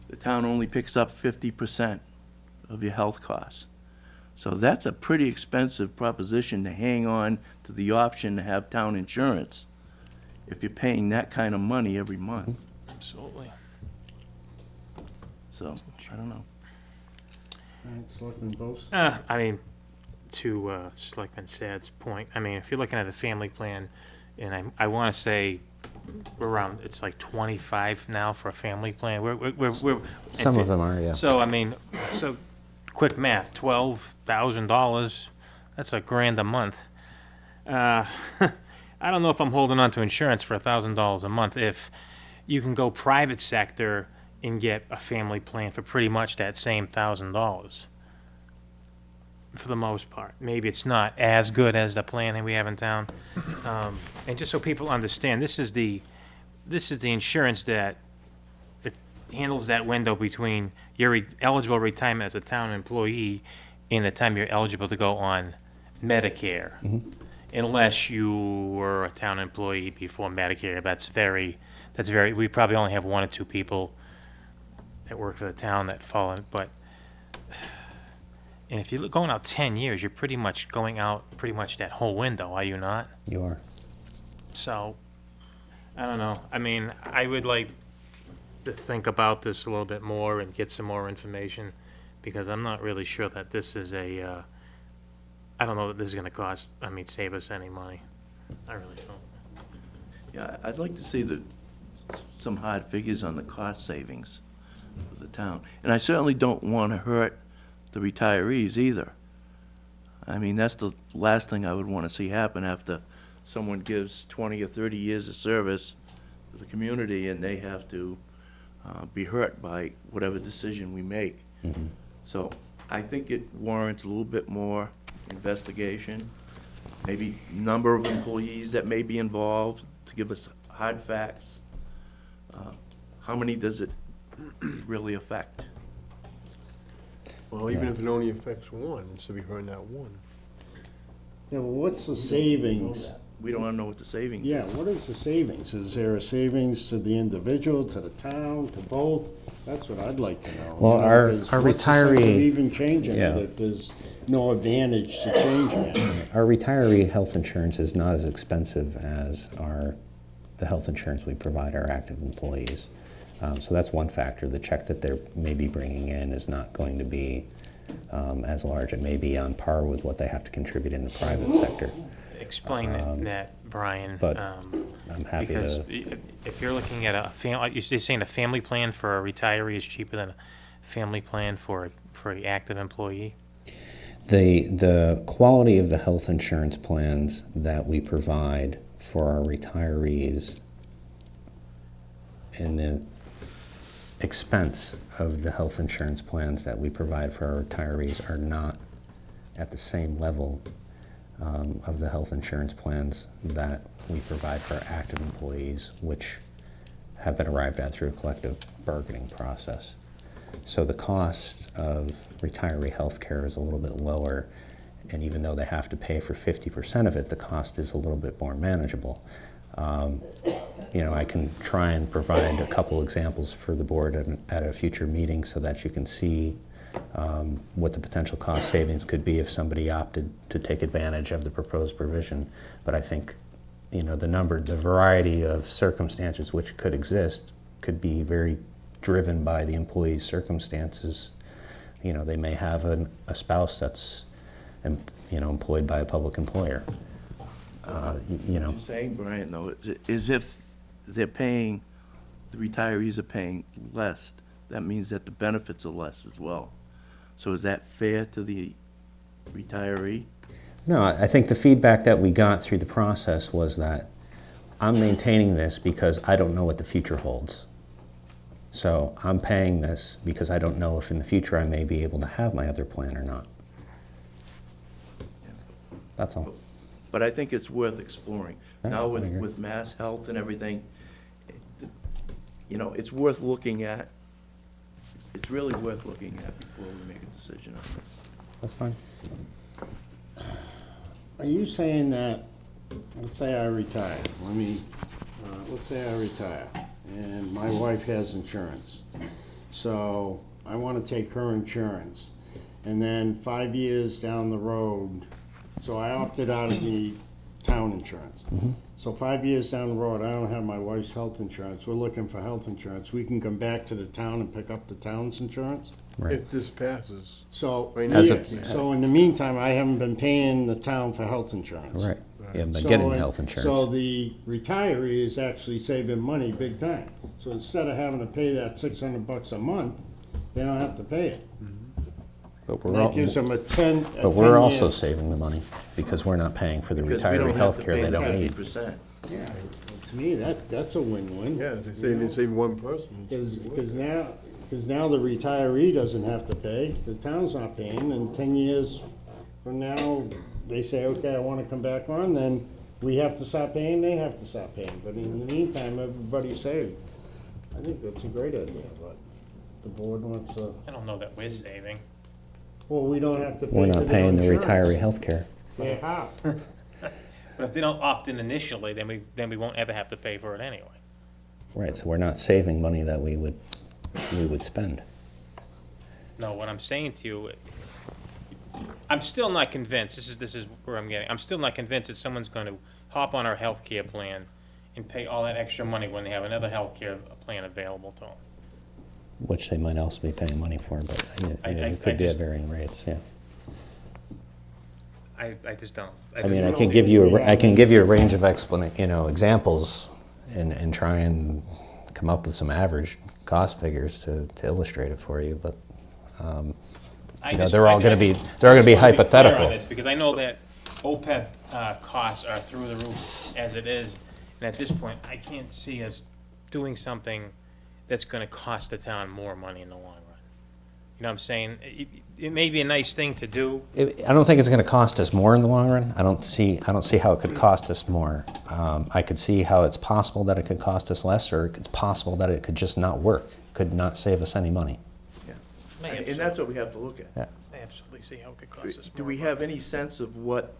the town only picks up 50% of your health costs. So that's a pretty expensive proposition to hang on to the option to have town insurance if you're paying that kind of money every month. Absolutely. So, I don't know. All right, Selectman Bose? I mean, to Selectman Sad's point, I mean, if you're looking at a family plan, and I want to say around, it's like 25 now for a family plan. We're Some of them are, yeah. So, I mean, so quick math, $12,000, that's $1,000 a month. I don't know if I'm holding on to insurance for $1,000 a month. If you can go private sector, and get a family plan for pretty much that same $1,000 for the most part. Maybe it's not as good as the plan that we have in town. And just so people understand, this is the insurance that it handles that window between your eligible retirement as a town employee and the time you're eligible to go on Medicare. Unless you were a town employee before Medicare. That's very, we probably only have 1 or 2 people that work for the town that fall in, but, and if you're going out 10 years, you're pretty much going out pretty much that whole window, are you not? You are. So, I don't know. I mean, I would like to think about this a little bit more and get some more information, because I'm not really sure that this is a, I don't know that this is gonna cost, save us any money. I really don't. Yeah, I'd like to see some hard figures on the cost savings for the town. And I certainly don't want to hurt the retirees either. I mean, that's the last thing I would want to see happen after someone gives 20 or 30 years of service to the community and they have to be hurt by whatever decision we make. So I think it warrants a little bit more investigation, maybe number of employees that may be involved to give us hard facts. How many does it really affect? Well, even if it only affects 1, it's to be heard that 1. Yeah, well, what's the savings? We don't know what the savings is. Yeah, what is the savings? Is there a savings to the individual, to the town, to both? That's what I'd like to know. Well, You know, our 'cause what's the sense of retiree- even changing Yeah. it if there's no advantage to changing it? Our retiree health insurance is not as expensive as the health insurance we provide our active employees. So that's one factor. The check that they're maybe bringing in is not going to be as large. It may be on par with what they have to contribute in the private sector. Explain that, Brian. But I'm happy because to. if you're looking at you're saying a family plan for a retiree is cheaper than a family plan for an active employee? The quality of the health insurance plans that we provide for our retirees and the expense of the health insurance plans that we provide for our retirees are not at the same level of the health insurance plans that we provide for our active employees, which have been arrived at through a collective bargaining process. So the cost of retiree health care is a little bit lower, and even though they have to pay for 50% of it, the cost is a little bit more manageable. I can try and provide a couple examples for the board at a future meeting so that you can see what the potential cost savings could be if somebody opted to take advantage of the proposed provision. But I think, the variety of circumstances which could exist could be very driven by the employee's circumstances. They may have a spouse that's, employed by a public employer. What you're saying, Brian, though, is if the retirees are paying less, that means that the benefits are less as well. So is that fair to the retiree? No, I think the feedback that we got through the process was that I'm maintaining this because I don't know what the future holds. So I'm paying this because I don't know if in the future I may be able to have my other plan or not. That's all. But I think it's worth exploring. Yeah, Now I agree. with Mass Health and everything, it's worth looking at. It's really worth looking at before we make a decision on this. That's fine. Are you saying that, let's say I retire, let's say I retire, and my wife has insurance. So I want to take her insurance, and then 5 years down the road, so I opted out of the town insurance. So 5 years down the road, I don't have my wife's health insurance. We're looking for health insurance. We can come back to the town and pick up the town's insurance? Right. If this passes. So, Right now, so in the meantime, I haven't been paying the town for health insurance. Right. Yeah, but So getting it- health insurance. So the retiree is actually saving money big time. So instead of having to pay that $600 a month, they don't have to pay it. But And that gives them a 10. But we're also saving the money because we're not paying for the Because we don't retiree have health to care pay they the don't need. 50%. Yeah. To me, that's a win-win. Yeah, they save one person. Because now the retiree doesn't have to pay, the town's not paying, and 10 years from now, they say, okay, I want to come back on, then we have to stop paying, they have to stop paying. But in the meantime, everybody's saved. I think that's a great idea, but the board wants to, I don't know that we're saving. well, we don't have to pay We're for not their paying the insurance. retiree health care. Pay half. But if they don't opt in initially, then we won't ever have to pay for it anyway. Right, so we're not saving money that we would spend. No, what I'm saying to you, I'm still not convinced, this is where I'm getting, I'm still not convinced that someone's gonna hop on our health care plan and pay all that extra money when they have another health care plan available to them. Which they might also be paying money for, but it could be at varying rates, yeah. I just don't. I mean, I can give you a range of examples and try and come up with some average cost figures to illustrate it for you, but, they're all gonna be hypothetical. On this, because I know that OPEB costs are through the roof as it is, and at this point, I can't see us doing something that's gonna cost the town more money in the long run. You know what I'm saying? It may be a nice thing to do. I don't think it's gonna cost us more in the long run. I don't see how it could cost us more. I could see how it's possible that it could cost us less, or it's possible that it could just not work, could not save us any money. Yeah. And that's what we have to look at. Yeah. I absolutely see how it could cost us more. Do we have any sense of what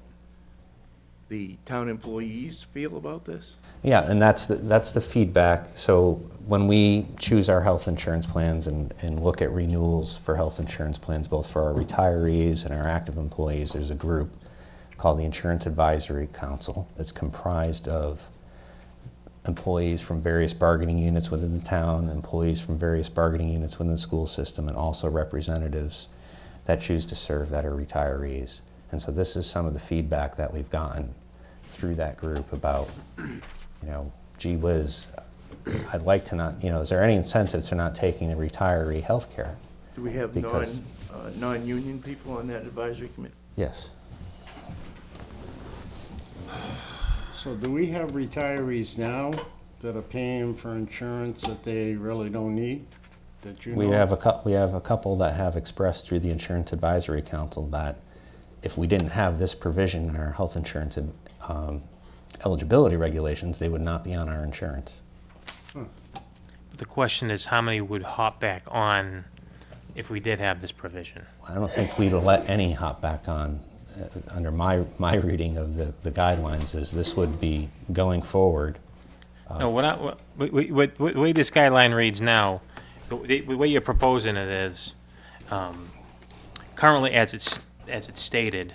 the town employees feel about this? Yeah, and that's the feedback. So when we choose our health insurance plans and look at renewals for health insurance plans, both for our retirees and our active employees, there's a group called the Insurance Advisory Council. It's comprised of employees from various bargaining units within the town, employees from various bargaining units within the school system, and also representatives that choose to serve that are retirees. And so this is some of the feedback that we've gotten through that group about, gee whiz, I'd like to not, is there any incentive to not taking the retiree health care? Do we have Because- non-union people on that advisory committee? Yes. So do we have retirees now that are paying for insurance that they really don't need, that you know? We have a couple that have expressed through the Insurance Advisory Council that if we didn't have this provision in our health insurance eligibility regulations, they would not be on our insurance. The question is, how many would hop back on if we did have this provision? I don't think we'd let any hop back on. Under my reading of the guidelines is this would be going forward. No, what the way this guideline reads now, the way you're proposing it is, currently as it's stated,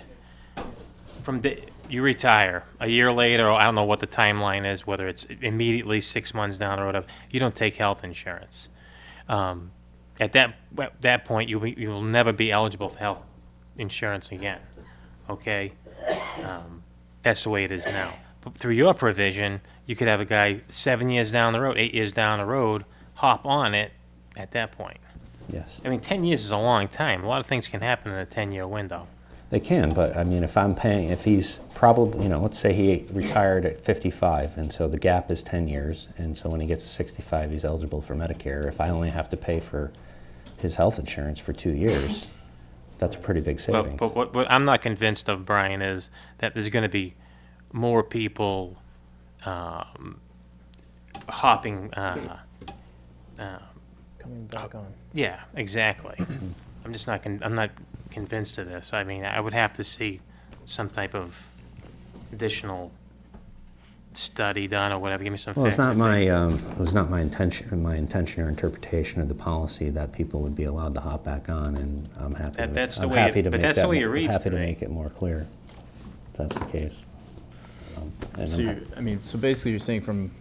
you retire a year later, or I don't know what the timeline is, whether it's immediately 6 months down the road, you don't take health insurance. At that point, you will never be eligible for health insurance again. Okay, that's the way it is now. But through your provision, you could have a guy 7 years down the road, 8 years down the road, hop on it at that point. Yes. I mean, 10 years is a long time. A lot of things can happen in a 10-year window. They can, but I mean, if he's probably, let's say he retired at 55, and so the gap is 10 years, and so when he gets to 65, he's eligible for Medicare. If I only have to pay for his health insurance for 2 years, that's a pretty big savings. But what I'm not convinced of, Brian, is that there's going to be more people hopping. Coming back on. Yeah, exactly. I'm just not. I'm not convinced of this. I mean, I would have to see some type of additional study done or whatever. Give me some. Well, it's facts. it was not my intention or interpretation of the policy that people would be allowed to hop back on, and I'm happy. That's the I'm way happy it- to but make that's that the way mo- it reads happy to to me. make it more clear, if that's the case. And So I'm so basically you're saying from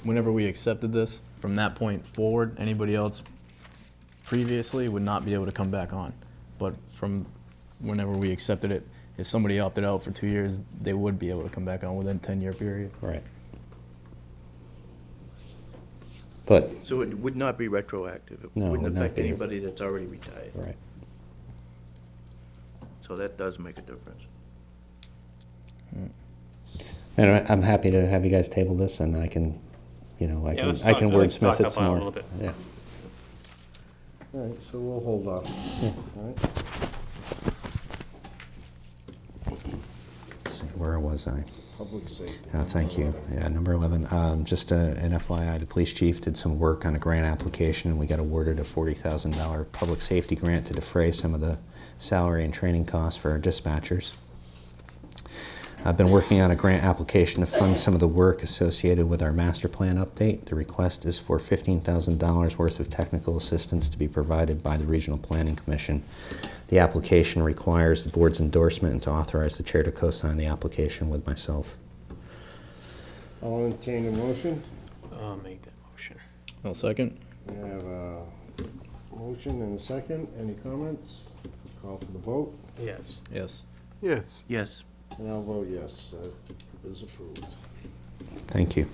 whenever we accepted this, from that point forward, anybody else previously would not be able to come back on. But from whenever we accepted it, if somebody opted out for 2 years, they would be able to come back on within a 10-year period. right. But So it would not be retroactive? No, it wouldn't would not affect be. anybody that's already retired? right. So that does make a difference. And I'm happy to have you guys table this, and I can, I Yeah, can, let's I can talk- let's wordsmith talk it some about it a more. little bit. Yeah. All right, so we'll hold off. All right. Let's see, where was I? Public safety. Thank you. Yeah, number 11. Just an FYI, the police chief did some work on a grant application, and we got awarded a $40,000 public safety grant to defray some of the salary and training costs for our dispatchers. I've been working on a grant application to fund some of the work associated with our master plan update. The request is for $15,000 worth of technical assistance to be provided by the Regional Planning Commission. The application requires the board's endorsement and to authorize the chair to co-sign the application with myself. I'll entertain a motion. I'll make that motion. I'll second. We have a motion and a second. Any comments? Call for the vote. Yes. Yes. Yes. Yes. And I'll vote yes. That is approved. Thank you.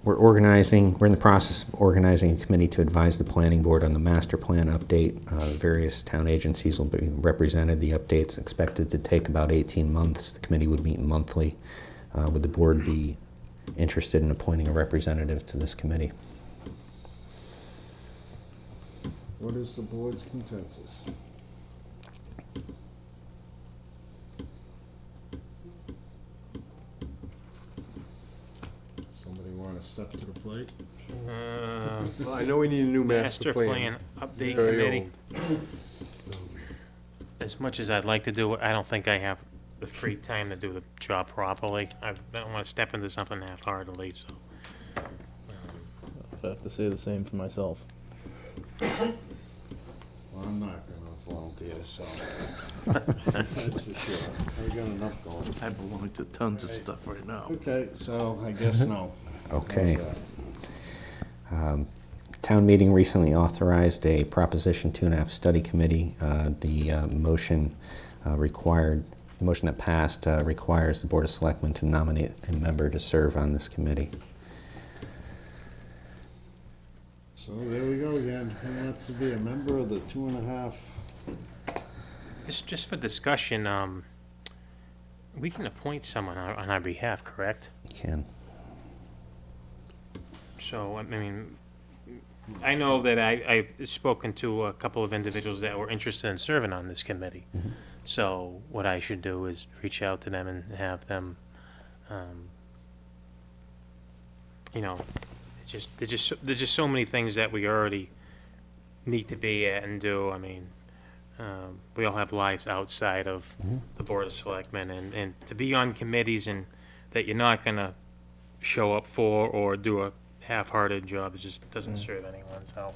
We're in the process of organizing a committee to advise the planning board on the master plan update. Various town agencies will be represented. The update's expected to take about 18 months. The committee would meet monthly. Would the board be interested in appointing a representative to this committee? What is the board's consensus? Somebody want to step to the plate? Well, I know we need a new master plan. Update Very committee. old. As much as I'd like to do it, I don't think I have the free time to do the job properly. I don't want to step into something half-heartedly, so. I'd have to say the same for myself. Well, I'm not gonna volunteer, so. That's for sure. I got enough going. I belong to tons of stuff right now. Okay, so I guess no. Okay. How's that? Town meeting recently authorized a Proposition 2.5 study committee. The motion that passed requires the Board of Selectmen to nominate a member to serve on this committee. So there we go again. Who wants to be a member of the 2.5? Just for discussion, we can appoint someone on our behalf, correct? You can. So, I mean, I know that I've spoken to a couple of individuals that were interested in serving on this committee. Mhm. So what I should do is reach out to them and have them, there's just so many things that we already need to be at and do. I mean, we all have lives outside of the Board of Selectmen, and to be on committees and that you're not gonna show up for or do a half-hearted job, it just doesn't serve anyone, so.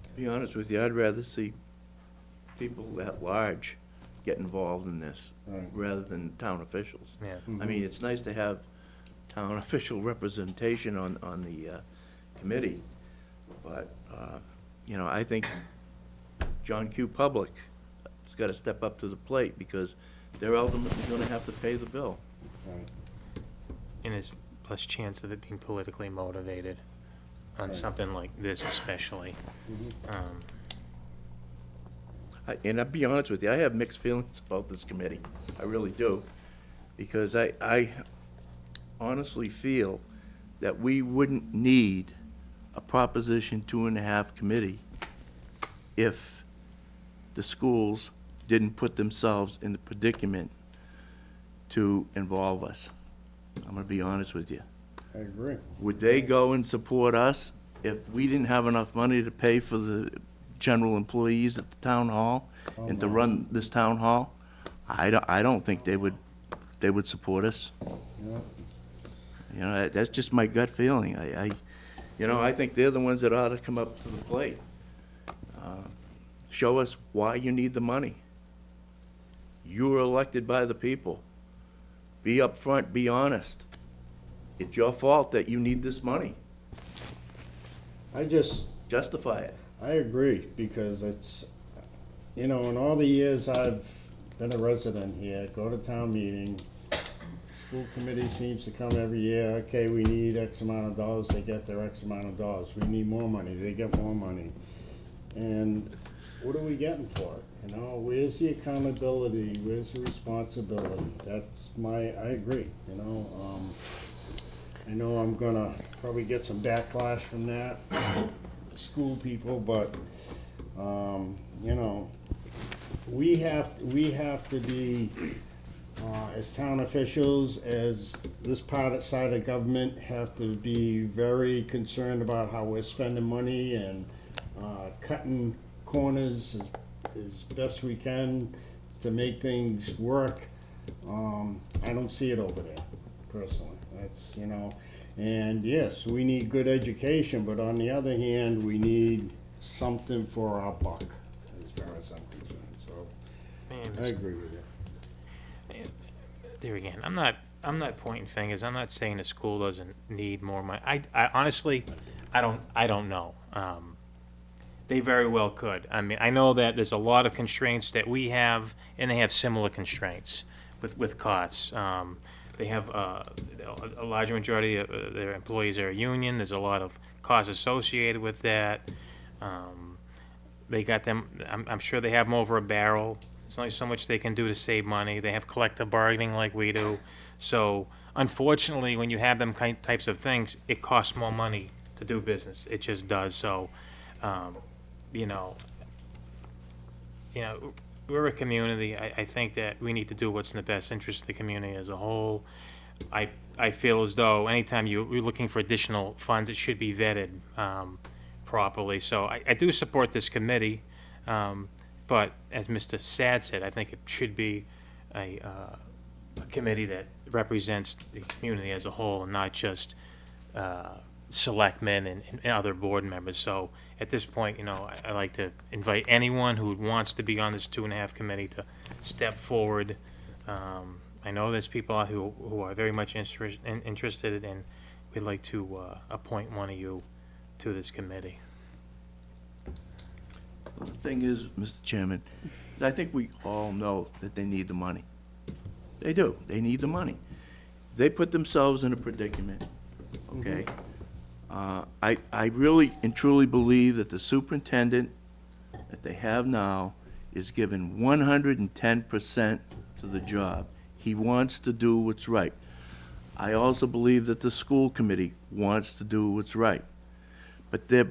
To be honest with you, I'd rather see people at large get involved in this Right. rather than town officials. Yeah. I mean, it's nice to have town official representation on the committee, but, I think John Q. Public has got to step up to the plate because they're ultimately going to have to pay the bill. Right. And there's less chance of it being politically motivated on Right. something like this especially. And I'll be honest with you, I have mixed feelings about this committee. I really do. Because I honestly feel that we wouldn't need a Proposition 2.5 committee if the schools didn't put themselves in the predicament to involve us. I'm gonna be honest with you. I agree. Would they go and support us if we didn't have enough money to pay for the general employees at the town hall and to run this town hall? I don't think they would support us. Yeah. That's just my gut feeling. I think they're the ones that ought to come up to the plate. Show us why you need the money. You were elected by the people. Be upfront, be honest. It's your fault that you need this money. Justify it. I agree, because it's, in all the years I've been a resident here, go to town meeting, school committee seems to come every year, okay, we need X amount of dollars, they get their X amount of dollars. We need more money, they get more money. And what are we getting for it? You know, where's the accountability, where's the responsibility? I agree, you know, I know I'm gonna probably get some backlash from that, school people, but, you know, we have to be, as town officials, as this side of government, have to be very concerned about how we're spending money and cutting corners as best we can to make things work. I don't see it over there, personally. That's, you know, and yes, we need good education, but on the other hand, we need something for our buck, as far as I'm concerned, so Man, I agree with you. there again, I'm not pointing fingers. I'm not saying the school doesn't need more money. I honestly, I don't know. They very well could. I mean, I know that there's a lot of constraints that we have, and they have similar constraints with costs. They have a larger majority of their employees are a union. There's a lot of costs associated with that. They got them. I'm sure they have them over a barrel. There's only so much they can do to save money. They have collective bargaining like we do. So unfortunately, when you have them types of things, it costs more money to do business. It just does. So, you know, we're a community. I think that we need to do what's in the best interest of the community as a whole. I feel as though anytime you're looking for additional funds, it should be vetted properly. So I do support this committee. But as Mr. Sad said, I think it should be a committee that represents the community as a whole and not just selectmen and other board members. So at this point, you know, I like to invite anyone who wants to be on this 2.5 committee to step forward. I know there's people out who are very much interested, and we'd like to appoint one of you to this committee. Well, the thing is, Mr. Chairman, I think we all know that they need the money. They do. They need the money. They put themselves in a predicament, okay? I really and truly believe that the superintendent that they have now is given 110% to the job. He wants to do what's right. I also believe that the school committee wants to do what's right. But the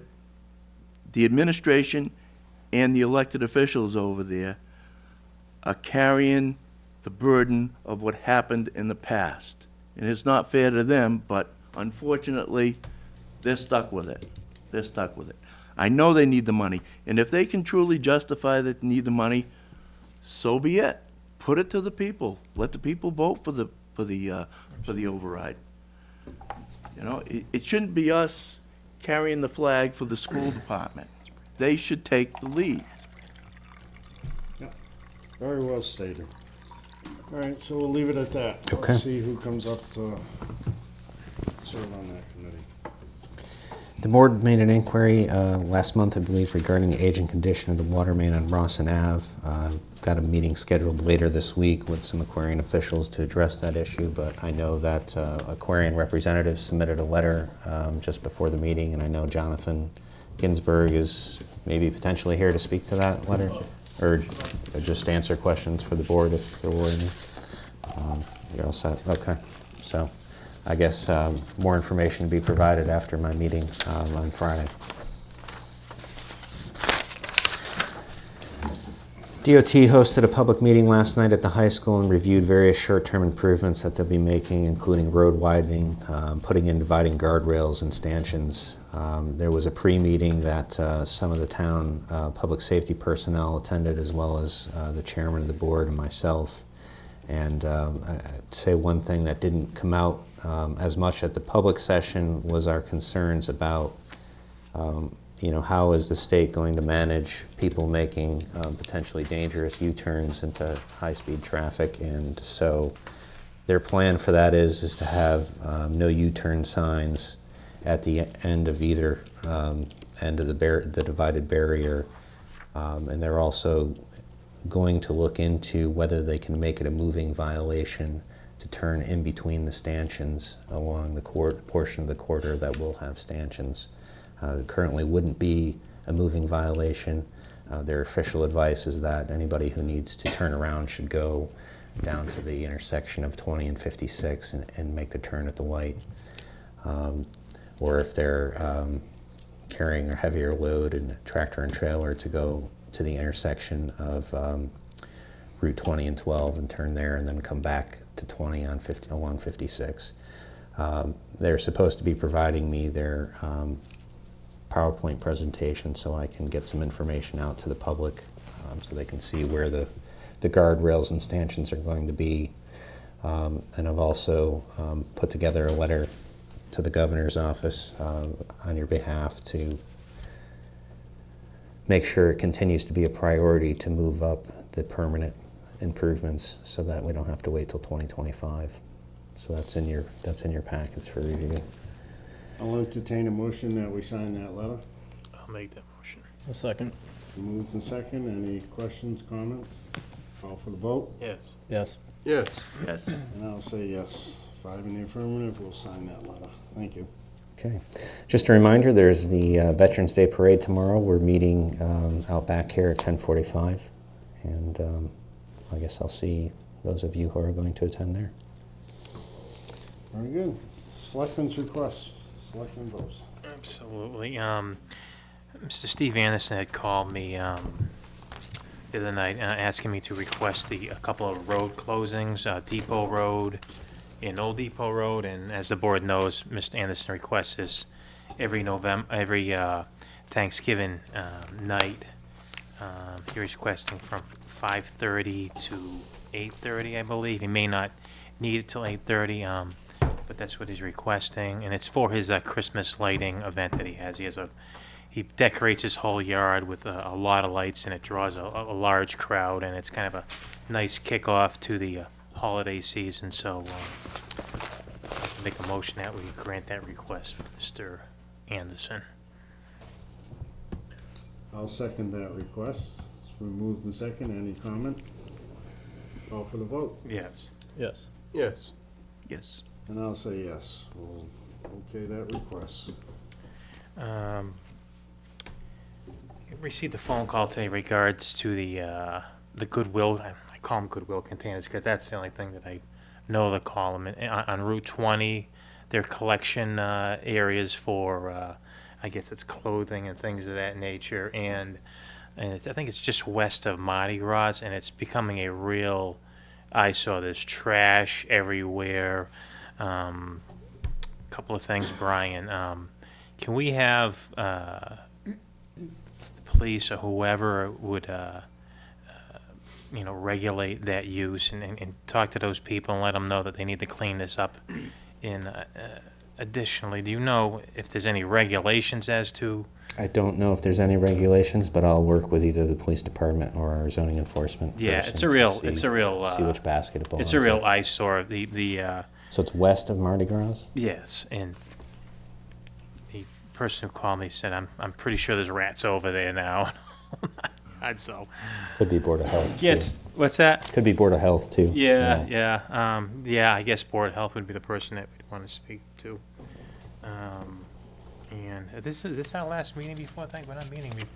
administration and the elected officials over there are carrying the burden of what happened in the past. And it's not fair to them, but unfortunately, they're stuck with it. They're stuck with it. I know they need the money, and if they can truly justify that they need the money, so be it. Put it to the people. Let the people vote for the override. You know, it shouldn't be us carrying the flag for the school department. They should take the lead. Yeah, very well stated. All right, so we'll leave it at that. Okay. Let's see who comes up to serve on that committee. The board made an inquiry last month, I believe, regarding the age and condition of the water main on Rawson Ave. Got a meeting scheduled later this week with some Aquarian officials to address that issue, but I know that Aquarian representatives submitted a letter just before the meeting, and I know Jonathan Ginsburg is maybe potentially here to speak to that letter, or just answer questions for the board if there were any. You're all set? Okay. So I guess more information to be provided after my meeting on Friday. DOT hosted a public meeting last night at the high school and reviewed various short-term improvements that they'll be making, including road widening, putting in dividing guardrails and stanchions. There was a pre-meeting that some of the town public safety personnel attended, as well as the chairman of the board and myself. And I'd say one thing that didn't come out as much at the public session was our concerns about how is the state going to manage people making potentially dangerous U-turns into high-speed traffic. And so their plan for that is to have no U-turn signs at the end of either end of the divided barrier. And they're also going to look into whether they can make it a moving violation to turn in between the stanchions along the portion of the corridor that will have stanchions. Currently wouldn't be a moving violation, Their official advice is that anybody who needs to turn around should go down to the intersection of 20 and 56 and make the turn at the white. Or if they're carrying a heavier load and a tractor and trailer, to go to the intersection of Route 20 and 12 and turn there and then come back to 20 on along 56. They're supposed to be providing me their PowerPoint presentation so I can get some information out to the public so they can see where the guardrails and stanchions are going to be. And I've also put together a letter to the governor's office on your behalf to make sure it continues to be a priority to move up the permanent improvements so that we don't have to wait till 2025. So that's in your packets for review. I'll entertain a motion that we sign that letter. I'll make that motion. A second. Moved and second. Any questions, comments? Call for the vote. Yes. Yes. Yes. Yes. And I'll say yes. 5 in the affirmative. We'll sign that letter. Thank you. Okay. Just a reminder, there's the Veterans Day Parade tomorrow. We're meeting out back here at 10:45. And I guess I'll see those of you who are going to attend there. Very good. Selectmen's requests. Selectmen votes. Absolutely. Mr. Steve Anderson had called me the other night asking me to request a couple of road closings, Depot Road and Old Depot Road. And as the board knows, Mr. Anderson requests this every Thanksgiving night. He's requesting from 5:30 to 8:30, I believe. He may not need it till 8:30. But that's what he's requesting, and it's for his Christmas lighting event that he has. He decorates his whole yard with a lot of lights, and it draws a large crowd, and it's kind of a nice kickoff to the holiday season. So make a motion that we grant that request for Mr. Anderson. I'll second that request. It's been moved and second. Any comment? Call for the vote. Yes. Yes. Yes. Yes. And I'll say yes. We'll okay that request. I received a phone call today in regards to the Goodwill. I call them Goodwill containers because that's the only thing that I know to call them. On Route 20, they're collection areas for, I guess it's clothing and things of that nature. And I think it's just west of Mardi Gras, and it's becoming a real eyesore. There's trash everywhere. Couple of things, Brian. Can we have police or whoever would, regulate that use and talk to those people and let them know that they need to clean this up? And additionally, do you know if there's any regulations as to? I don't know if there's any regulations, but I'll work with either the police department or our zoning enforcement. Yeah, person it's a real. see which basket it belongs It's a real in. eyesore. So it's west of Mardi Gras? Yes, and the person who called me said, I'm pretty sure there's rats over there now. God, so. Could be Board of Health, too. Yes, what's that? Could be Board of Health, too. Yeah. I guess Board of Health would be the person that we'd want to speak to. And this is our last meeting before Thanksgiving? We're not meeting before.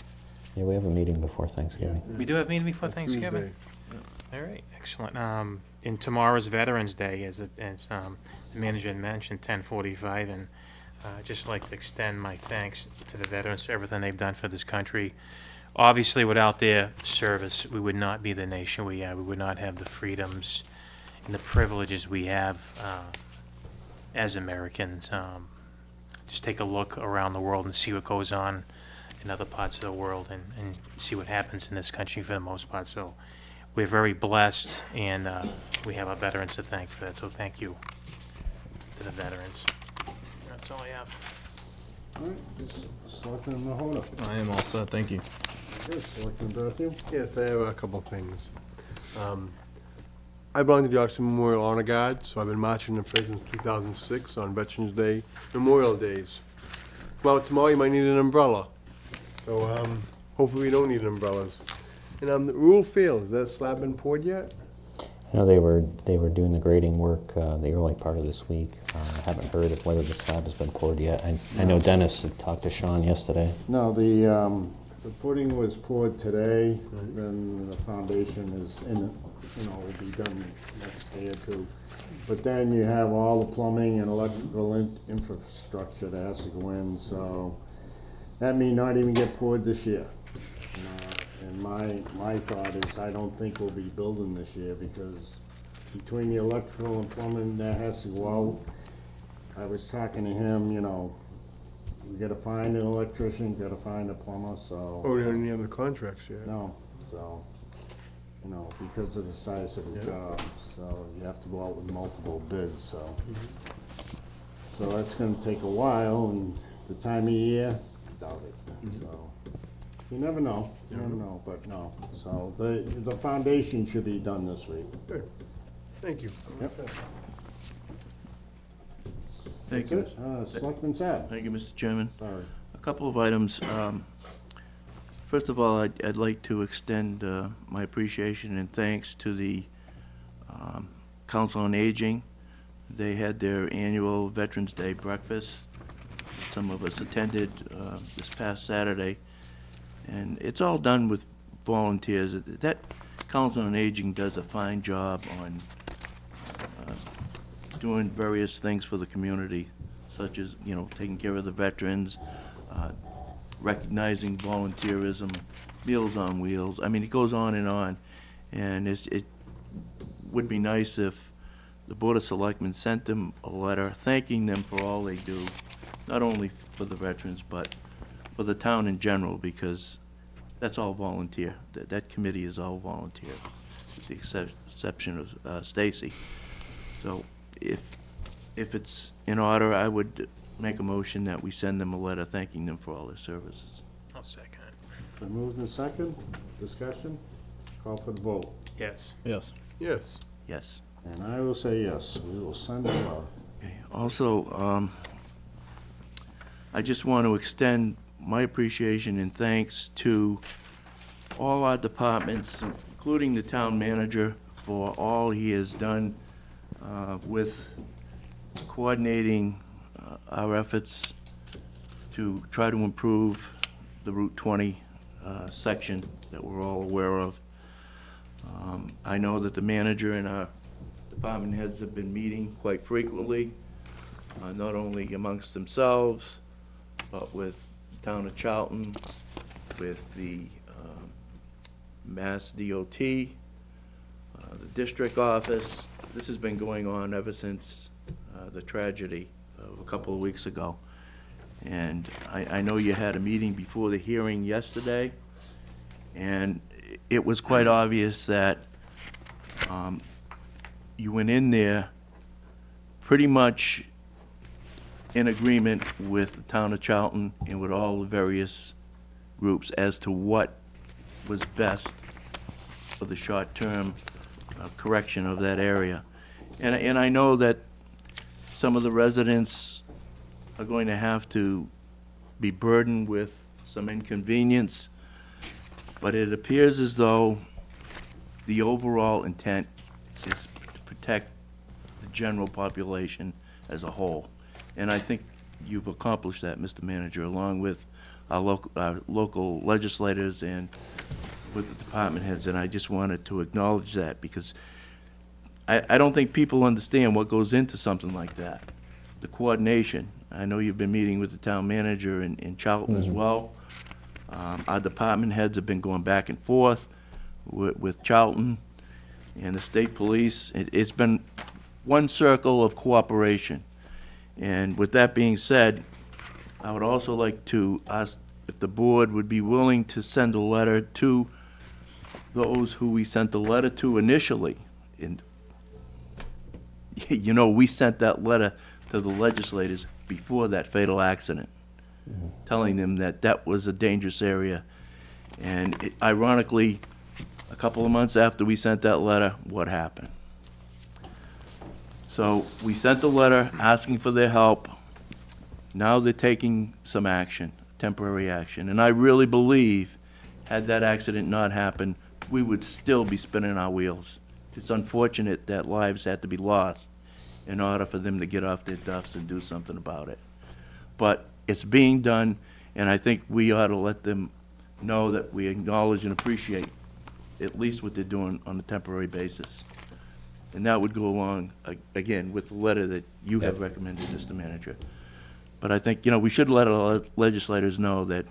Yeah, we have a meeting before Thanksgiving. We do have a meeting before Thanksgiving? All right, excellent. And tomorrow's Veterans Day, as the manager had mentioned, 10:45, and just like to extend my thanks to the veterans for everything they've done for this country. Obviously, without their service, we would not be the nation we are. We would not have the freedoms and the privileges we have as Americans. Just take a look around the world and see what goes on in other parts of the world and see what happens in this country for the most part. So we're very blessed, and we have our veterans to thank for that. So thank you to the veterans. That's all I have. All right, just Selectman Mahoney. I am all set. Thank you. Good. Selectman Berthew. Yes, I have a couple of things. I belong to the Oxford Memorial Honor Guard, so I've been marching in place since 2006 on Veterans Day, Memorial Days. Well, tomorrow you might need an umbrella, so hopefully we don't need umbrellas. And the Rule Field, has that slab been poured yet? I know they were doing the grading work the early part of this week. I haven't heard of whether the slab has been poured yet. I know Dennis had talked to Sean yesterday. No, The footing was poured today, then the foundation is in, will be done next day or two. But then you have all the plumbing and electrical infrastructure that has to go in, so that may not even get poured this year. And my thought is, I don't think we'll be building this year, because between the electrical and plumbing that has to go out, I was talking to him, we gotta find an electrician, gotta find a plumber, so. Oh, we don't have the contracts yet. No, so, because of the size of the Yeah. job, so you have to go out with multiple bids, so. So that's gonna take a while, and the time of year, doubt it, so. You never know, but no, so the foundation should be done this week. Good. Thank you. Yep. Thank That's you. it. Selectman Saab. Thank you, Mr. Chairman. Sorry. A couple of items. First of all, I'd like to extend my appreciation and thanks to the Council on Aging. They had their annual Veterans Day breakfast. Some of us attended this past Saturday. And it's all done with volunteers. That Council on Aging does a fine job on doing various things for the community, such as, taking care of the veterans, recognizing volunteerism, Meals on Wheels. I mean, it goes on. And it would be nice if the Board of Selectmen sent them a letter thanking them for all they do, not only for the veterans, but for the town in general, because that's all volunteer. That committee is all volunteer, with the exception of Stacy. So if it's in order, I would make a motion that we send them a letter thanking them for all their services. I'll second it. Been moved in second, discussion, call for the vote. Yes. Yes. Yes. Yes. And I will say yes, we will send them a. Okay. Also, I just want to extend my appreciation and thanks to all our departments, including the town manager, for all he has done with coordinating our efforts to try to improve the Route 20 section that we're all aware of. I know that the manager and our department heads have been meeting quite frequently, not only amongst themselves, but with the town of Charlton, with the Mass DOT, the district office. This has been going on ever since the tragedy of a couple of weeks ago. And I know you had a meeting before the hearing yesterday, and it was quite obvious that you went in there pretty much in agreement with the town of Charlton and with all the various groups as to what was best for the short-term correction of that area. And I know that some of the residents are going to have to be burdened with some inconvenience, but it appears as though the overall intent is to protect the general population as a whole. And I think you've accomplished that, Mr. Manager, along with our local legislators and with the department heads, and I just wanted to acknowledge that, because I don't think people understand what goes into something like that. The coordination. I know you've been meeting with the town manager in Charlton as well. Our department heads have been going back and forth with Charlton and the state police. It's been one circle of cooperation. And with that being said, I would also like to ask if the board would be willing to send a letter to those who we sent the letter to initially. And, we sent that letter to the legislators before that fatal accident, telling them that that was a dangerous area. And ironically, a couple of months after we sent that letter, what happened? So we sent the letter asking for their help. Now they're taking some action, temporary action. And I really believe, had that accident not happened, we would still be spinning our wheels. It's unfortunate that lives had to be lost in order for them to get off their duffs and do something about it. But it's being done, and I think we ought to let them know that we acknowledge and appreciate at least what they're doing on a temporary basis. And that would go along, again, with the letter that you have recommended, Mr. Manager. But I think, we should let our legislators know that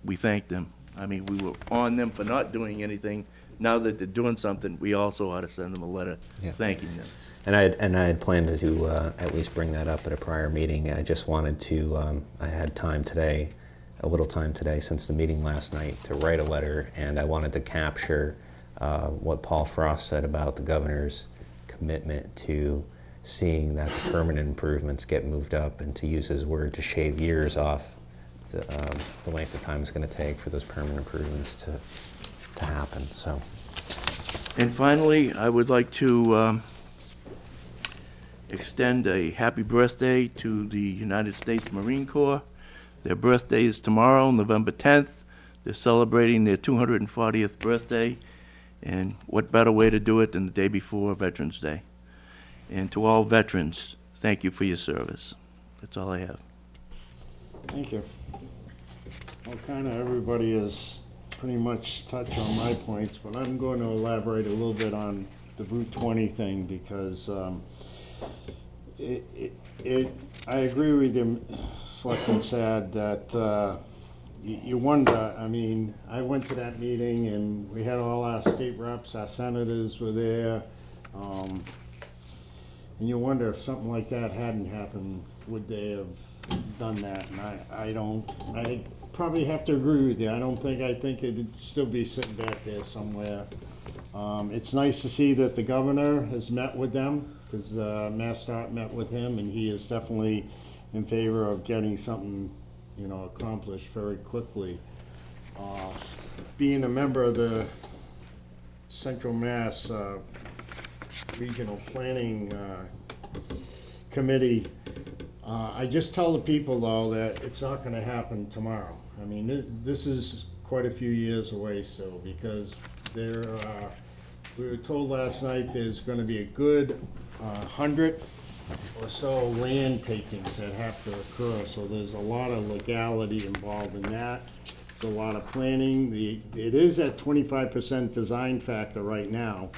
we thank them. I mean, we were on them for not doing anything. Now that they're doing something, we also ought to send them a letter thanking them. And I had planned to at least bring that up at a prior meeting. I just wanted to, I had time today, a little time today since the meeting last night, to write a letter, and I wanted to capture what Paul Frost said about the governor's commitment to seeing that the permanent improvements get moved up, and to use his word, to shave years off the length of time it's going to take for those permanent improvements to happen. So. And finally, I would like to extend a happy birthday to the United States Marine Corps. Their birthday is tomorrow, November 10th. They're celebrating their 240th birthday, and what better way to do it than the day before Veterans Day? And to all veterans, thank you for your service. That's all I have. Thank you. Well, kind of everybody has pretty much touched on my points, but I'm going to elaborate a little bit on the Route 20 thing, because I agree with you, Selectman Sad, that you wonder. I mean, I went to that meeting and we had all our state reps, our senators were there, and you wonder if something like that hadn't happened, would they have done that? And I probably have to agree with you. I think it'd still be sitting back there somewhere. It's nice to see that the governor has met with them, because MassDOT met with him, and he is definitely in favor of getting something, accomplished very quickly. Being a member of the Central Mass Regional Planning Committee, I just tell the people, though, that it's not going to happen tomorrow. I mean, this is quite a few years away still, because we were told last night there's going to be a good 100 or so land takings that have to occur, so there's a lot of legality involved in that. There's a lot of planning. It is at 25% design factor right now,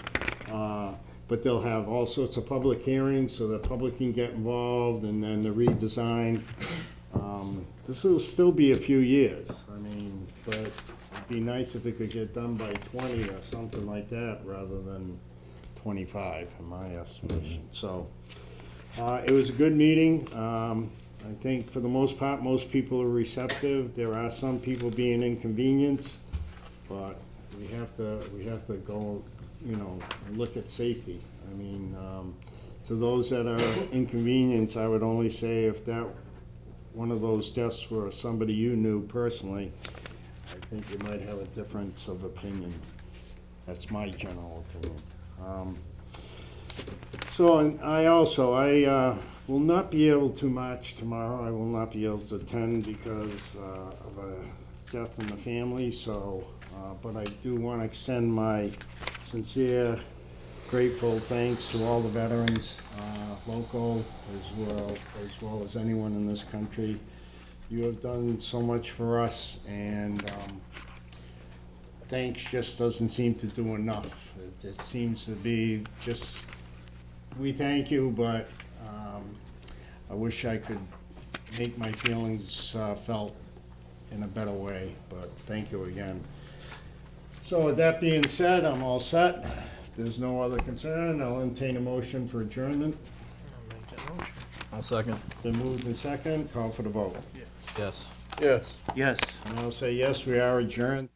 but they'll have all sorts of public hearings so the public can get involved, and then the redesign. This will still be a few years. I mean, but it'd be nice if it could get done by 20 or something like that, rather than 25, in my estimation. So it was a good meeting. I think for the most part, most people are receptive. There are some people being inconvenienced, but we have to go, and look at safety. I mean, to those that are inconvenienced, I would only say if that one of those deaths were somebody you knew personally, I think you might have a difference of opinion. That's my general opinion. So, and I will not be able to march tomorrow. I will not be able to attend because of a death in the family. So, but I do want to extend my sincere, grateful thanks to all the veterans, local as well as anyone in this country. You have done so much for us, and thanks just doesn't seem to do enough. It seems to be just, we thank you, but I wish I could make my feelings felt in a better way, but thank you again. So with that being said, I'm all set. If there's no other concern, I'll entertain a motion for adjournment. I'll second. Been moved and second, call for the vote. Yes. Yes. And I'll say yes, we are adjourned.